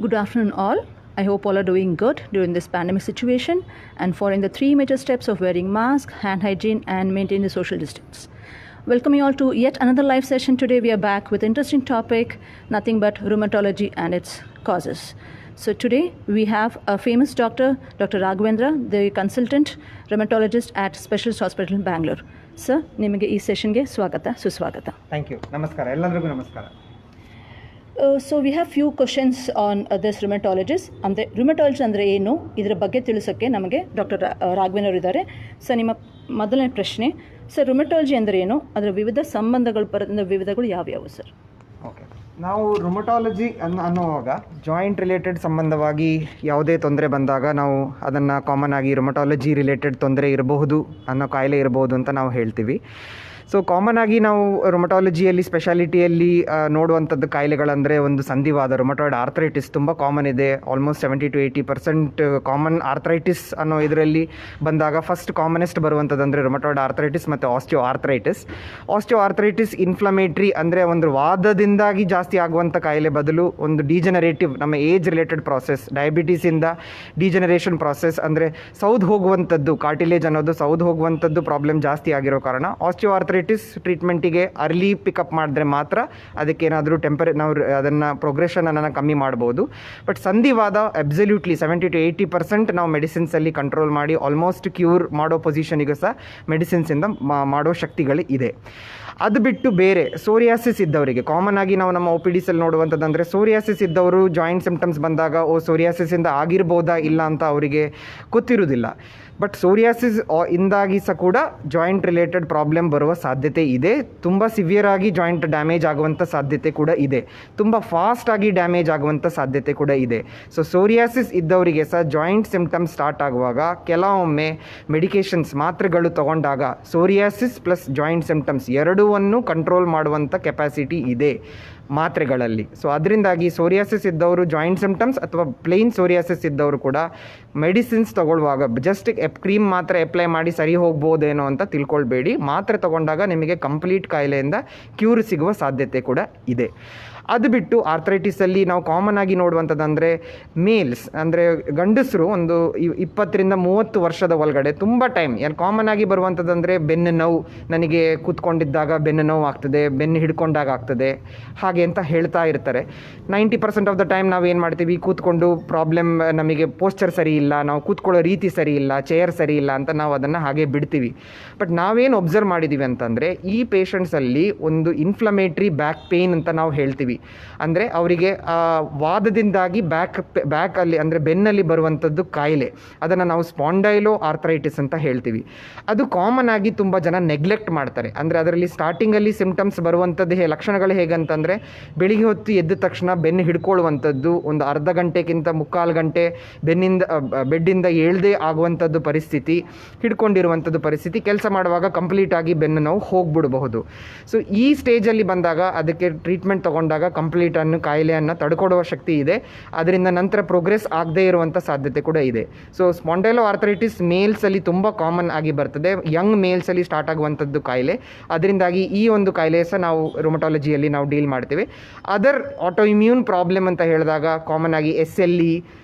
Good afternoon, all. I hope all are doing good during this pandemic situation and following the 3 major steps of wearing mask, hand hygiene, and maintaining the social distance. Welcome you all to yet another live session. Today we are back with interesting topic, nothing but rheumatology and its causes. So today we have a famous doctor, Dr. Raghavendra, the consultant rheumatologist at Specialist Hospital, Bangalore. Sir, ನಿಮಗೆ ಈ ಸೆಷನ್ಗೆ ಸ್ವಾಗತ ಸುಸ್ವಾಗತ. Thank you. ನಮಸ್ಕಾರ, ಎಲ್ಲರಿಗೂ ನಮಸ್ಕಾರ. So we have few questions on this rheumatologist. ಅಂದರೆ rheumatologist ಅಂದರೆ ಏನು, ಇದರ ಬಗ್ಗೆ ತಿಳಿಸೋಕ್ಕೆ ನಮಗೆ ಡಾಕ್ಟರ್ ರಾಘವೇಂದ್ರ ಇದ್ದಾರೆ. ಸರ್, ನಿಮ್ಮ ಮೊದಲನೇ ಪ್ರಶ್ನೆ, ಸರ್ ರುಮಟಾಲಜಿ ಅಂದರೆ ಏನು, ಅದರ ವಿವಿಧ ವಿವಿಧಗಳು ಯಾವ್ಯಾವು ಸರ್? ಓಕೆ, ನಾವು ರುಮಟಾಲಜಿ ಅನ್ನುವಾಗ ಜಾಯಿಂಟ್ ರಿಲೇಟೆಡ್ ಸಂಬಂಧವಾಗಿ ಯಾವುದೇ ತೊಂದರೆ ಬಂದಾಗ ನಾವು ಅದನ್ನು ಕಾಮನ್ ಆಗಿ ರುಮಟಾಲಜಿ ರಿಲೇಟೆಡ್ ತೊಂದರೆ ಇರಬಹುದು ಅನ್ನೋ ಕಾಯಿಲೆ ಇರಬಹುದು ಅಂತ ನಾವು ಹೇಳ್ತೀವಿ. ಸೊ ಕಾಮನ್ ಆಗಿ ನಾವು ರುಮಟಾಲಜಿಯಲ್ಲಿ ಸ್ಪೆಷಾಲಿಟಿಯಲ್ಲಿ ನೋಡುವಂಥದ್ದು ಕಾಯಿಲೆಗಳಂದರೆ ಒಂದು ಸಂಧಿವಾದ, ರುಮಟಾಯ್ಡ್ ಆರ್ಥರೈಟಿಸ್ ತುಂಬ ಕಾಮನ್ ಇದೆ. ಆಲ್ಮೋಸ್ಟ್ 70-80% ಕಾಮನ್ ಆರ್ಥರೈಟಿಸ್ ಅನ್ನೋ ಇದರಲ್ಲಿ ಬಂದಾಗ ಫಸ್ಟ್ ಕಾಮನೆಸ್ಟ್ ಬರುವಂಥದ್ದು ಅಂದರೆ ರುಮಟಾಯ್ಡ್ ಆರ್ಥರೈಟಿಸ್ ಮತ್ತು ಆಸ್ಟಿಯೋ ಆರ್ಥರೈಟಿಸ್ ಇನ್ಫ್ಲಮೇಟ್ರಿ ಅಂದರೆ ಒಂದು ವಾದದಿಂದಾಗಿ ಜಾಸ್ತಿ ಆಗುವಂಥ ಕಾಯಿಲೆ ಬದಲು ಒಂದು ಡಿಜನರೇಟಿವ್, ನಮ್ಮ ಏಜ್ ರಿಲೇಟೆಡ್ ಪ್ರಾಸೆಸ್, ಡಯಾಬಿಟೀಸಿಂದ ಡಿಜನರೇಷನ್ ಪ್ರಾಸೆಸ್ ಅಂದರೆ ಸೌದು ಹೋಗುವಂಥದ್ದು, ಕಾರ್ಟಿಲೇಜ್ ಅನ್ನೋದು ಸೌದು ಹೋಗುವಂಥದ್ದು ಪ್ರಾಬ್ಲಮ್ ಜಾಸ್ತಿ ಆಗಿರೋ ಕಾರಣ ಆಸ್ಟಿಯೋ ಟ್ರೀಟ್ಮೆಂಟಿಗೆ ಅರ್ಲಿ ಪಿಕಪ್ ಮಾಡಿದ್ರೆ ಮಾತ್ರ ಅದಕ್ಕೇನಾದರೂ ನಾವು ಅದನ್ನು ಪ್ರೋಗ್ರೆಷನನ್ನು ಕಮ್ಮಿ ಮಾಡ್ಬೋದು. ಬಟ್ ಸಂಧಿವಾದ ಅಬ್ಸಲ್ಯೂಟ್ಲಿ 70-80% ನಾವು ಮೆಡಿಸಿನ್ಸಲ್ಲಿ ಕಂಟ್ರೋಲ್ ಮಾಡಿ ಆಲ್ಮೋಸ್ಟ್ ಕ್ಯೂರ್ ಮಾಡೋ ಪೊಸಿಷನಿಗೂ ಸಹ ಮೆಡಿಸಿನ್ಸಿಂದ ಮಾಡೋ ಶಕ್ತಿಗಳು ಇದೆ. ಅದು ಬಿಟ್ಟು ಬೇರೆ ಸೋರಿಯಾಸಿಸ್ ಇದ್ದವರಿಗೆ ಕಾಮನ್ ಆಗಿ ನಾವು ನಮ್ಮ OPDಸಲ್ಲಿ ನೋಡುವಂಥದ್ದು ಅಂದರೆ ಸೋರಿಯಾಸಿಸ್ ಇದ್ದವರು ಜಾಯಿಂಟ್ ಸಿಂಪ್ಟಮ್ಸ್ ಬಂದಾಗ ಸೋರಿಯಾಸಿಸಿಂದ ಆಗಿರ್ಬೋದಾ ಇಲ್ಲ ಅಂತ ಅವರಿಗೆ ಗೊತ್ತಿರೋದಿಲ್ಲ. ಬಟ್ ಸೋರಿಯಾಸಿಸ್ ಇಂದಾಗಿ ಸಹ ಕೂಡ ಜಾಯಿಂಟ್ ರಿಲೇಟೆಡ್ ಪ್ರಾಬ್ಲಮ್ ಬರುವ ಸಾಧ್ಯತೆ ಇದೆ. ತುಂಬ ಸಿವಿಯರ್ ಆಗಿ ಜಾಯಿಂಟ್ ಡ್ಯಾಮೇಜ್ ಆಗುವಂಥ ಸಾಧ್ಯತೆ ಕೂಡ ಇದೆ. ತುಂಬ ಫಾಸ್ಟಾಗಿ ಡ್ಯಾಮೇಜ್ ಆಗುವಂಥ ಸಾಧ್ಯತೆ ಕೂಡ ಇದೆ. ಸೊ ಸೋರಿಯಾಸಿಸ್ ಇದ್ದವರಿಗೆ ಸಹ ಜಾಯಿಂಟ್ ಸಿಂಪ್ಟಮ್ಸ್ ಸ್ಟಾರ್ಟ್ ಆಗುವಾಗ ಕೆಲವೊಮ್ಮೆ ಮೆಡಿಕೇಷನ್ಸ್, ಮಾತ್ರೆಗಳು ತಗೊಂಡಾಗ ಸೋರಿಯಾಸಿಸ್ ಪ್ಲಸ್ ಜಾಯಿಂಟ್ ಸಿಂಪ್ಟಮ್ಸ್ ಎರಡೂವನ್ನು ಕಂಟ್ರೋಲ್ ಮಾಡುವಂಥ ಕೆಪಾಸಿಟಿ ಇದೆ ಮಾತ್ರೆಗಳಲ್ಲಿ. ಸೊ ಅದರಿಂದಾಗಿ ಸೋರಿಯಾಸಿಸ್ ಇದ್ದವರು ಜಾಯಿಂಟ್ ಸಿಂಪ್ಟಮ್ಸ್ ಅಥವಾ ಪ್ಲೇನ್ ಸೋರಿಯಾಸಿಸ್ ಇದ್ದವರು ಕೂಡ ಮೆಡಿಸಿನ್ಸ್ ತೊಗೊಳ್ಳುವಾಗ ಜಸ್ಟ್ ಕ್ರೀಮ್ ಮಾತ್ರೆ ಅಪ್ಲೈ ಮಾಡಿ ಸರಿ ಹೋಗ್ಬೋದೇನೋ ಅಂತ ತಿಳ್ಕೊಳ್ಬೇಡಿ. ಮಾತ್ರೆ ತೊಗೊಂಡಾಗ ನಿಮಗೆ ಕಂಪ್ಲೀಟ್ ಕಾಯಿಲೆಯಿಂದ ಕ್ಯೂರ್ ಸಿಗುವ ಸಾಧ್ಯತೆ ಕೂಡ ಇದೆ. ಅದು ಬಿಟ್ಟು ಆರ್ಥರೈಟಿಸಲ್ಲಿ ನಾವು ಕಾಮನ್ ಆಗಿ ನೋಡುವಂಥದ್ದಂದರೆ ಮೇಲ್ಸ್ ಅಂದರೆ ಗಂಡಸರು ಒಂದು 20-30 ವರ್ಷದ ಒಳಗಡೆ ತುಂಬ ಟೈಮ್ ಕಾಮನ್ ಆಗಿ ಬರುವಂಥದ್ದಂದರೆ ಬೆನ್ನು ನೋವು, ನನಗೆ ಕೂತ್ಕೊಂಡಿದ್ದಾಗ ಬೆನ್ನು ನೋವು ಆಗ್ತದೆ, ಬೆನ್ನು ಹಿಡ್ಕೊಂಡಾಗ ಆಗ್ತದೆ ಹಾಗೆ ಅಂತ ಹೇಳ್ತಾ ಇರ್ತಾರೆ. 90% ಆಫ್ ದ ಟೈಮ್ ನಾವು ಏನು ಮಾಡ್ತೀವಿ, ಕೂತ್ಕೊಂಡು ಪ್ರಾಬ್ಲಮ್, ನಮಗೆ ಪೋಸ್ಚರ್ ಸರಿ ಇಲ್ಲ, ನಾವು ಕೂತ್ಕೊಳ್ಳೋ ರೀತಿ ಸರಿ ಇಲ್ಲ, ಚೇರ್ ಸರಿ ಇಲ್ಲ ಅಂತ ನಾವು ಅದನ್ನು ಹಾಗೆ ಬಿಡ್ತೀವಿ. ಬಟ್ ನಾವೇನು ಒಬ್ಸರ್ವ್ ಮಾಡಿದ್ದೀವಿ ಅಂತಂದರೆ ಈ ಪೇಷಂಟ್ಸಲ್ಲಿ ಒಂದು ಇನ್ಫ್ಲಮೇಟ್ರಿ ಬ್ಯಾಕ್ ಪೇಯ್ನ್ ಅಂತ ನಾವು ಹೇಳ್ತೀವಿ. ಅಂದರೆ ಅವರಿಗೆ ವಾದದಿಂದಾಗಿ ಬ್ಯಾಕಲ್ಲಿ ಅಂದರೆ ಬೆನ್ನಲ್ಲಿ ಬರುವಂಥದ್ದು ಕಾಯಿಲೆ, ಅದನ್ನು ನಾವು ಸ್ಪಾಂಡೈಲೋ ಆರ್ಥರೈಟಿಸ್ ಅಂತ ಹೇಳ್ತೀವಿ. ಅದು ಕಾಮನ್ ಆಗಿ ತುಂಬ ಜನ ನೆಗ್ಲೆಕ್ಟ್ ಮಾಡ್ತಾರೆ. ಅಂದರೆ ಅದರಲ್ಲಿ ಸ್ಟಾರ್ಟಿಂಗಲ್ಲಿ ಸಿಂಪ್ಟಮ್ಸ್ ಬರುವಂಥದ್ದು ಲಕ್ಷಣಗಳು ಹೇಗಂತಂದರೆ ಬೆಳಿಗ್ಗೆ ಹೊತ್ತು ಎದ್ದ ತಕ್ಷಣ ಬೆನ್ನು ಹಿಡ್ಕೊಳ್ಳುವಂಥದ್ದು, ಒಂದು ಅರ್ಧ ಗಂಟೆಗಿಂತ 3/4 ಗಂಟೆ ಬೆಡ್ಡಿಂದ ಏಳದೇ ಆಗುವಂಥದ್ದು ಪರಿಸ್ಥಿತಿ, ಹಿಡ್ಕೊಂಡಿರುವಂಥದ್ದು ಪರಿಸ್ಥಿತಿ, ಕೆಲಸ ಮಾಡುವಾಗ ಕಂಪ್ಲೀಟಾಗಿ ಬೆನ್ನು ನೋವು ಹೋಗ್ಬಿಡಬಹುದು. ಸೊ ಈ ಸ್ಟೇಜಲ್ಲಿ ಬಂದಾಗ ಅದಕ್ಕೆ ಟ್ರೀಟ್ಮೆಂಟ್ ತೊಗೊಂಡಾಗ ಕಂಪ್ಲೀಟ್ ಕಾಯಿಲೆಯನ್ನು ತಡ್ಕೊಡುವ ಶಕ್ತಿ ಇದೆ. ಅದರಿಂದ ನಂತರ ಪ್ರೋಗ್ರೆಸ್ ಆಗದೇ ಇರುವಂಥ ಸಾಧ್ಯತೆ ಕೂಡ ಇದೆ. ಸೊ ಸ್ಪಾಂಡೈಲೋ ಆರ್ಥರೈಟಿಸ್ ಮೇಲ್ಸಲ್ಲಿ ತುಂಬ ಕಾಮನ್ ಆಗಿ ಬರ್ತದೆ, ಯಂಗ್ ಮೇಲ್ಸಲ್ಲಿ ಸ್ಟಾರ್ಟ್ ಆಗುವಂಥದ್ದು ಕಾಯಿಲೆ. ಅದರಿಂದಾಗಿ ಈ ಒಂದು ಕಾಯಿಲೆ ಸಹ ನಾವು ರುಮಟಾಲಜಿಯಲ್ಲಿ ನಾವು ಡೀಲ್ ಮಾಡ್ತೀವಿ. ಅದರ್ ಆಟೋ ಇಮ್ಯೂನ್ ಪ್ರಾಬ್ಲಮ್ ಅಂತ ಹೇಳಿದಾಗ ಕಾಮನ್ ಆಗಿ SLE,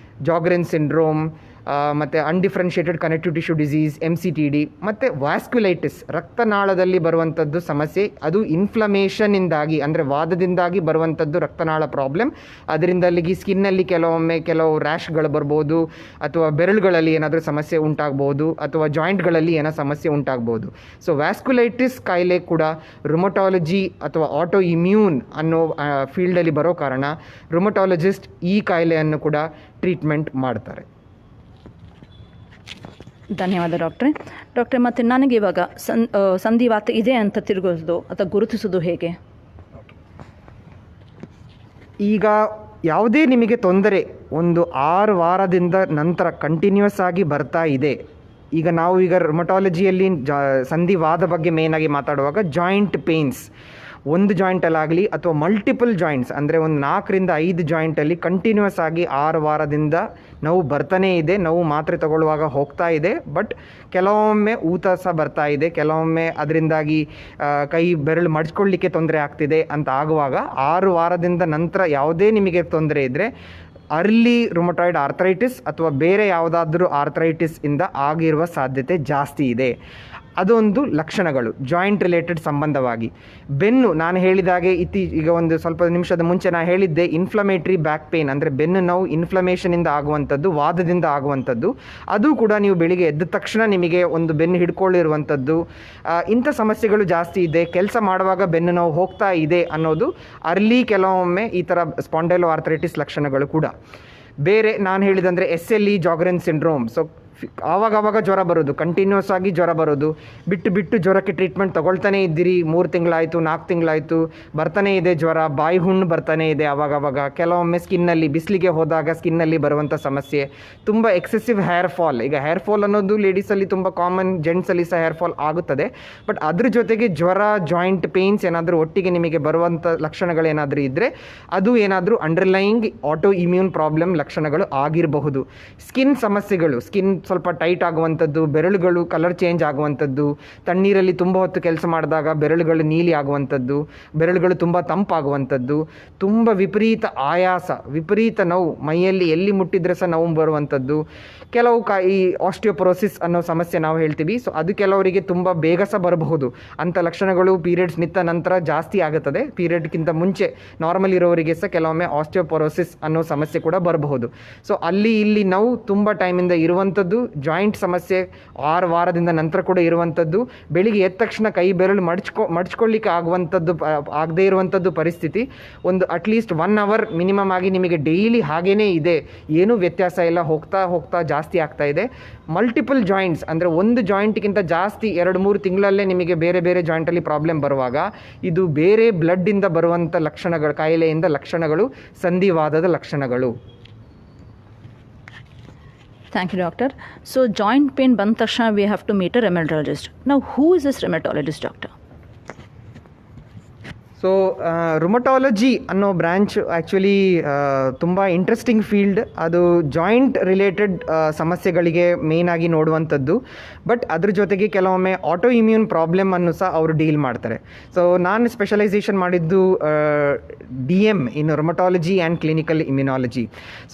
ಜಾಗ್ರೆನ್ ಸಿಂಡ್ರೋಮ್, ಮತ್ತು ಅನ್ಡಿಫ್ರೆನ್ಷಿಯೇಟೆಡ್ ಕನೆಕ್ಟಿವ್ ಟಿಶ್ಯೂ ಡಿಸೀಸ್, MCTD, ಮತ್ತು ವ್ಯಾಸ್ಕ್ಯುಲೈಟಿಸ್, ರಕ್ತನಾಳದಲ್ಲಿ ಬರುವಂಥದ್ದು ಸಮಸ್ಯೆ. ಅದು ಇನ್ಫ್ಲಮೇಷನ್ನಿಂದಾಗಿ ಅಂದರೆ ವಾದದಿಂದಾಗಿ ಬರುವಂಥದ್ದು ರಕ್ತನಾಳ ಪ್ರಾಬ್ಲಮ್. ಅದರಿಂದಲ್ಲಿಗೆ ಸ್ಕಿನ್ನಲ್ಲಿ ಕೆಲವು ರ್ಯಾಶ್ಗಳು ಬರ್ಬೋದು, ಅಥವಾ ಬೆರಳುಗಳಲ್ಲಿ ಏನಾದರೂ ಸಮಸ್ಯೆ ಉಂಟಾಗ್ಬೋದು, ಅಥವಾ ಜಾಯಿಂಟ್ಗಳಲ್ಲಿ ಏನೋ ಸಮಸ್ಯೆ ಉಂಟಾಗ್ಬೋದು. ಸೊ ವ್ಯಾಸ್ಕ್ಯುಲೈಟಿಸ್ ಕಾಯಿಲೆ ಕೂಡ ರುಮಟಾಲಜಿ ಅಥವಾ ಆಟೋ ಇಮ್ಯೂನ್ ಅನ್ನೋ ಫೀಲ್ಡಲ್ಲಿ ಬರೋ ಕಾರಣ ರುಮಟಾಲಜಿಸ್ಟ್ ಈ ಕಾಯಿಲೆಯನ್ನು ಕೂಡ ಟ್ರೀಟ್ಮೆಂಟ್ ಮಾಡ್ತಾರೆ. ಧನ್ಯವಾದ ಡಾಕ್ಟ್ರೆ. ಮತ್ತು ನನಗೆ ಇವಾಗ ಸಂಧಿವಾತ ಇದೆ ಅಂತ ತಿರುಗೋದು ಅಥವಾ ಗುರುತಿಸೋದು ಹೇಗೆ? ಈಗ ಯಾವುದೇ ನಿಮಗೆ ತೊಂದರೆ ಒಂದು 6 ವಾರದಿಂದ ನಂತರ ಕಂಟಿನ್ಯೂಸ್ ಆಗಿ ಬರ್ತಾ ಇದೆ. ಈಗ ರುಮಟಾಲಜಿಯಲ್ಲಿ ಸಂಧಿವಾದ ಬಗ್ಗೆ ಮೇಯ್ನಾಗಿ ಮಾತಾಡುವಾಗ ಜಾಯಿಂಟ್ ಪೇಯ್ನ್ಸ್, ಒಂದು ಜಾಯಿಂಟಲ್ಲಾಗಲಿ ಅಥವಾ ಮಲ್ಟಿಪಲ್ ಜಾಯಿಂಟ್ಸ್ ಅಂದರೆ ಒಂದು 4-5 ಜಾಯಿಂಟಲ್ಲಿ ಕಂಟಿನ್ಯೂಸ್ ಆಗಿ 6 ವಾರದಿಂದ ನೋವು ಬರ್ತಾನೇ ಇದೆ. ನೋವು ಮಾತ್ರೆ ತಗೊಳ್ಳುವಾಗ ಹೋಗ್ತಾ ಇದೆ, ಬಟ್ ಕೆಲವೊಮ್ಮೆ ಊತ ಸಹ ಬರ್ತಾ ಇದೆ, ಕೆಲವೊಮ್ಮೆ ಅದರಿಂದಾಗಿ ಕೈ ಬೆರಳು ಮಡ್ಚ್ಕೊಳ್ಳಿಕ್ಕೆ ತೊಂದರೆ ಆಗ್ತಿದೆ ಅಂತ ಆಗುವಾಗ 6 ವಾರದಿಂದ ನಂತರ ಯಾವುದೇ ನಿಮಗೆ ತೊಂದರೆ ಇದ್ದರೆ ಅರ್ಲಿ ರುಮಟಾಯ್ಡ್ ಆರ್ಥರೈಟಿಸ್ ಅಥವಾ ಬೇರೆ ಯಾವುದಾದ್ರೂ ಆರ್ಥರೈಟಿಸ್ ಇಂದ ಆಗಿರುವ ಸಾಧ್ಯತೆ ಜಾಸ್ತಿ ಇದೆ. ಅದೊಂದು ಲಕ್ಷಣಗಳು ಜಾಯಿಂಟ್ ರಿಲೇಟೆಡ್ ಸಂಬಂಧವಾಗಿ. ಬೆನ್ನು ನಾನು ಹೇಳಿದಾಗೆ ಈಗ ಒಂದು ಸ್ವಲ್ಪ ನಿಮಿಷದ ಮುಂಚೆ ನಾನು ಹೇಳಿದ್ದೆ, ಇನ್ಫ್ಲಮೇಟ್ರಿ ಬ್ಯಾಕ್ ಪೇನ್ ಅಂದರೆ ಬೆನ್ನು ನೋವು ಇನ್ಫ್ಲಮೇಷನಿಂದ ಆಗುವಂಥದ್ದು, ವಾದದಿಂದ ಆಗುವಂಥದ್ದು. ಅದು ಕೂಡ ನೀವು ಬೆಳಿಗ್ಗೆ ಎದ್ದ ತಕ್ಷಣ ನಿಮಗೆ ಒಂದು ಬೆನ್ನು ಹಿಡ್ಕೊಳ್ಳಿರುವಂಥದ್ದು, ಇಂಥ ಸಮಸ್ಯೆಗಳು ಜಾಸ್ತಿ ಇದೆ. ಕೆಲಸ ಮಾಡುವಾಗ ಬೆನ್ನು ನೋವು ಹೋಗ್ತಾ ಇದೆ ಅನ್ನೋದು ಅರ್ಲಿ ಕೆಲವೊಮ್ಮೆ ಈ ಥರ ಸ್ಪಾಂಡೈಲೋ ಆರ್ಥರೈಟಿಸ್ ಲಕ್ಷಣಗಳು ಕೂಡ. ಬೇರೆ ನಾನು ಹೇಳಿದಂದರೆ SLE ಜಾಗ್ರೆನ್ ಸಿಂಡ್ರೋಮ್. ಸೊ ಆವಾಗವಾಗ ಜ್ವರ ಬರೋದು, ಕಂಟಿನ್ಯೂಸ್ ಆಗಿ ಜ್ವರ ಬರೋದು, ಬಿಟ್ಟು ಜ್ವರಕ್ಕೆ ಟ್ರೀಟ್ಮೆಂಟ್ ತೊಗೊಳ್ತಾನೆ ಇದ್ದೀರಿ, 3 ತಿಂಗಳಾಯಿತು 4 ತಿಂಗಳಾಯಿತು, ಬರ್ತಾನೆ ಇದೆ ಜ್ವರ, ಬಾಯಿ ಹುಣ್ಣು ಬರ್ತಾನೆ ಇದೆ ಆವಾಗವಾಗ. ಕೆಲವೊಮ್ಮೆ ಸ್ಕಿನ್ನಲ್ಲಿ ಬಿಸಿಲಿಗೆ ಹೋದಾಗ ಸ್ಕಿನ್ನಲ್ಲಿ ಬರುವಂಥ ಸಮಸ್ಯೆ, ತುಂಬ ಎಕ್ಸೆಸಿವ್ ಹೇರ್ ಫಾಲ್. ಈಗ ಹೇರ್ ಫಾಲ್ ಅನ್ನೋದು ಲೇಡೀಸಲ್ಲಿ ತುಂಬ ಕಾಮನ್, ಜೆಂಟ್ಸಲ್ಲಿ ಸಹ ಹೇರ್ ಫಾಲ್ ಆಗುತ್ತದೆ. ಬಟ್ ಅದ್ರ ಜೊತೆಗೆ ಜ್ವರ, ಜಾಯಿಂಟ್ ಪೇಯ್ನ್ಸ್ ಏನಾದರೂ ಒಟ್ಟಿಗೆ ನಿಮಗೆ ಬರುವಂಥ ಲಕ್ಷಣಗಳೇನಾದರೂ ಇದ್ದರೆ ಅದು ಏನಾದರೂ ಅಂಡರ್ಲೈಯಿಂಗ್ ಆಟೋ ಇಮ್ಯೂನ್ ಪ್ರಾಬ್ಲಮ್ ಲಕ್ಷಣಗಳು ಆಗಿರಬಹುದು. ಸ್ಕಿನ್ ಸಮಸ್ಯೆಗಳು, ಸ್ಕಿನ್ ಸ್ವಲ್ಪ ಟೈಟ್ ಆಗುವಂಥದ್ದು, ಬೆರಳುಗಳು ಕಲರ್ ಚೇಂಜ್ ಆಗುವಂಥದ್ದು, ತಣ್ಣೀರಲ್ಲಿ ತುಂಬ ಹೊತ್ತು ಕೆಲಸ ಮಾಡಿದಾಗ ಬೆರಳುಗಳು ನೀಲಿ ಆಗುವಂಥದ್ದು, ಬೆರಳುಗಳು ತುಂಬ ತಂಪಾಗುವಂಥದ್ದು, ತುಂಬ ವಿಪರೀತ ಆಯಾಸ, ವಿಪರೀತ ನೋವು, ಮೈಯಲ್ಲಿ ಎಲ್ಲಿ ಮುಟ್ಟಿದ್ರೆ ಸಹ ನೋವು ಬರುವಂಥದ್ದು, ಕೆಲವು ಈ ಆಸ್ಟಿಯೋಪೊರೋಸಿಸ್ ಅನ್ನೋ ಸಮಸ್ಯೆ ನಾವು ಹೇಳ್ತೀವಿ. ಸೊ ಅದು ಕೆಲವರಿಗೆ ತುಂಬ ಬೇಗ ಸಹ ಬರಬಹುದು. ಅಂಥ ಲಕ್ಷಣಗಳು ಪೀರಿಯಡ್ಸ್ ನಿಂತ ನಂತರ ಜಾಸ್ತಿ ಆಗುತ್ತದೆ. ಪೀರಿಯಡ್ಗಿಂತ ಮುಂಚೆ ನಾರ್ಮಲ್ ಇರೋರಿಗೆ ಸಹ ಕೆಲವೊಮ್ಮೆ ಆಸ್ಟಿಯೋಪೊರೋಸಿಸ್ ಅನ್ನೋ ಸಮಸ್ಯೆ ಕೂಡ ಬರಬಹುದು. ಸೊ ಅಲ್ಲಿ ಇಲ್ಲಿ ನೋವು ತುಂಬ ಟೈಮಿಂದ ಇರುವಂಥದ್ದು, ಜಾಯಿಂಟ್ ಸಮಸ್ಯೆ 6 ವಾರದಿಂದ ನಂತರ ಕೂಡ ಇರುವಂಥದ್ದು, ಬೆಳಿಗ್ಗೆ ಎದ್ದ ತಕ್ಷಣ ಕೈ ಬೆರಳು ಮಡ್ಚ್ಕೊಳ್ಳಿಕ್ಕೆ ಆಗದೇ ಇರುವಂಥದ್ದು ಪರಿಸ್ಥಿತಿ, ಒಂದು ಅಟ್ಲೀಸ್ಟ್ 1 ಅವರ್ ಮಿನಿಮಮ್ ಆಗಿ ನಿಮಗೆ ಡೈಲಿ ಹಾಗೇ ಇದೆ, ಏನೂ ವ್ಯತ್ಯಾಸ ಇಲ್ಲ, ಹೋಗ್ತಾ ಜಾಸ್ತಿ ಆಗ್ತಾ ಇದೆ. ಮಲ್ಟಿಪಲ್ ಜಾಯಿಂಟ್ಸ್ ಅಂದರೆ ಒಂದು ಜಾಯಿಂಟ್ಗಿಂತ ಜಾಸ್ತಿ 2-3 ತಿಂಗಳಲ್ಲೇ ನಿಮಗೆ ಬೇರೆ ಬೇರೆ ಜಾಯಿಂಟಲ್ಲಿ ಪ್ರಾಬ್ಲಮ್ ಬರುವಾಗ ಇದು ಬೇರೆ ಬ್ಲಡ್ಡಿಂದ ಬರುವಂಥ ಲಕ್ಷಣಗಳು, ಕಾಯಿಲೆಯಿಂದ ಲಕ್ಷಣಗಳು, ಸಂಧಿವಾದದ ಲಕ್ಷಣಗಳು. Thank you, doctor. So joint pain ಬಂದ ತಕ್ಷಣ we have to meet a rheumatologist. Now who is this rheumatologist, doctor? So rheumatology ಅನ್ನೋ ಬ್ರ್ಯಾಂಚ್ ಆ್ಯಕ್ಚುಲಿ ತುಂಬ ಇಂಟ್ರೆಸ್ಟಿಂಗ್ ಫೀಲ್ಡ್. ಅದು ಜಾಯಿಂಟ್ ರಿಲೇಟೆಡ್ ಸಮಸ್ಯೆಗಳಿಗೆ ಮೇಯ್ನಾಗಿ ನೋಡುವಂಥದ್ದು. ಬಟ್ ಅದ್ರ ಜೊತೆಗೆ ಕೆಲವೊಮ್ಮೆ ಆಟೋ ಇಮ್ಯೂನ್ ಪ್ರಾಬ್ಲಮನ್ನು ಸಹ ಅವರು ಡೀಲ್ ಮಾಡ್ತಾರೆ. ಸೊ ನಾನು ಸ್ಪೆಷಲೈಸೇಷನ್ ಮಾಡಿದ್ದು DM in rheumatology and clinical immunology.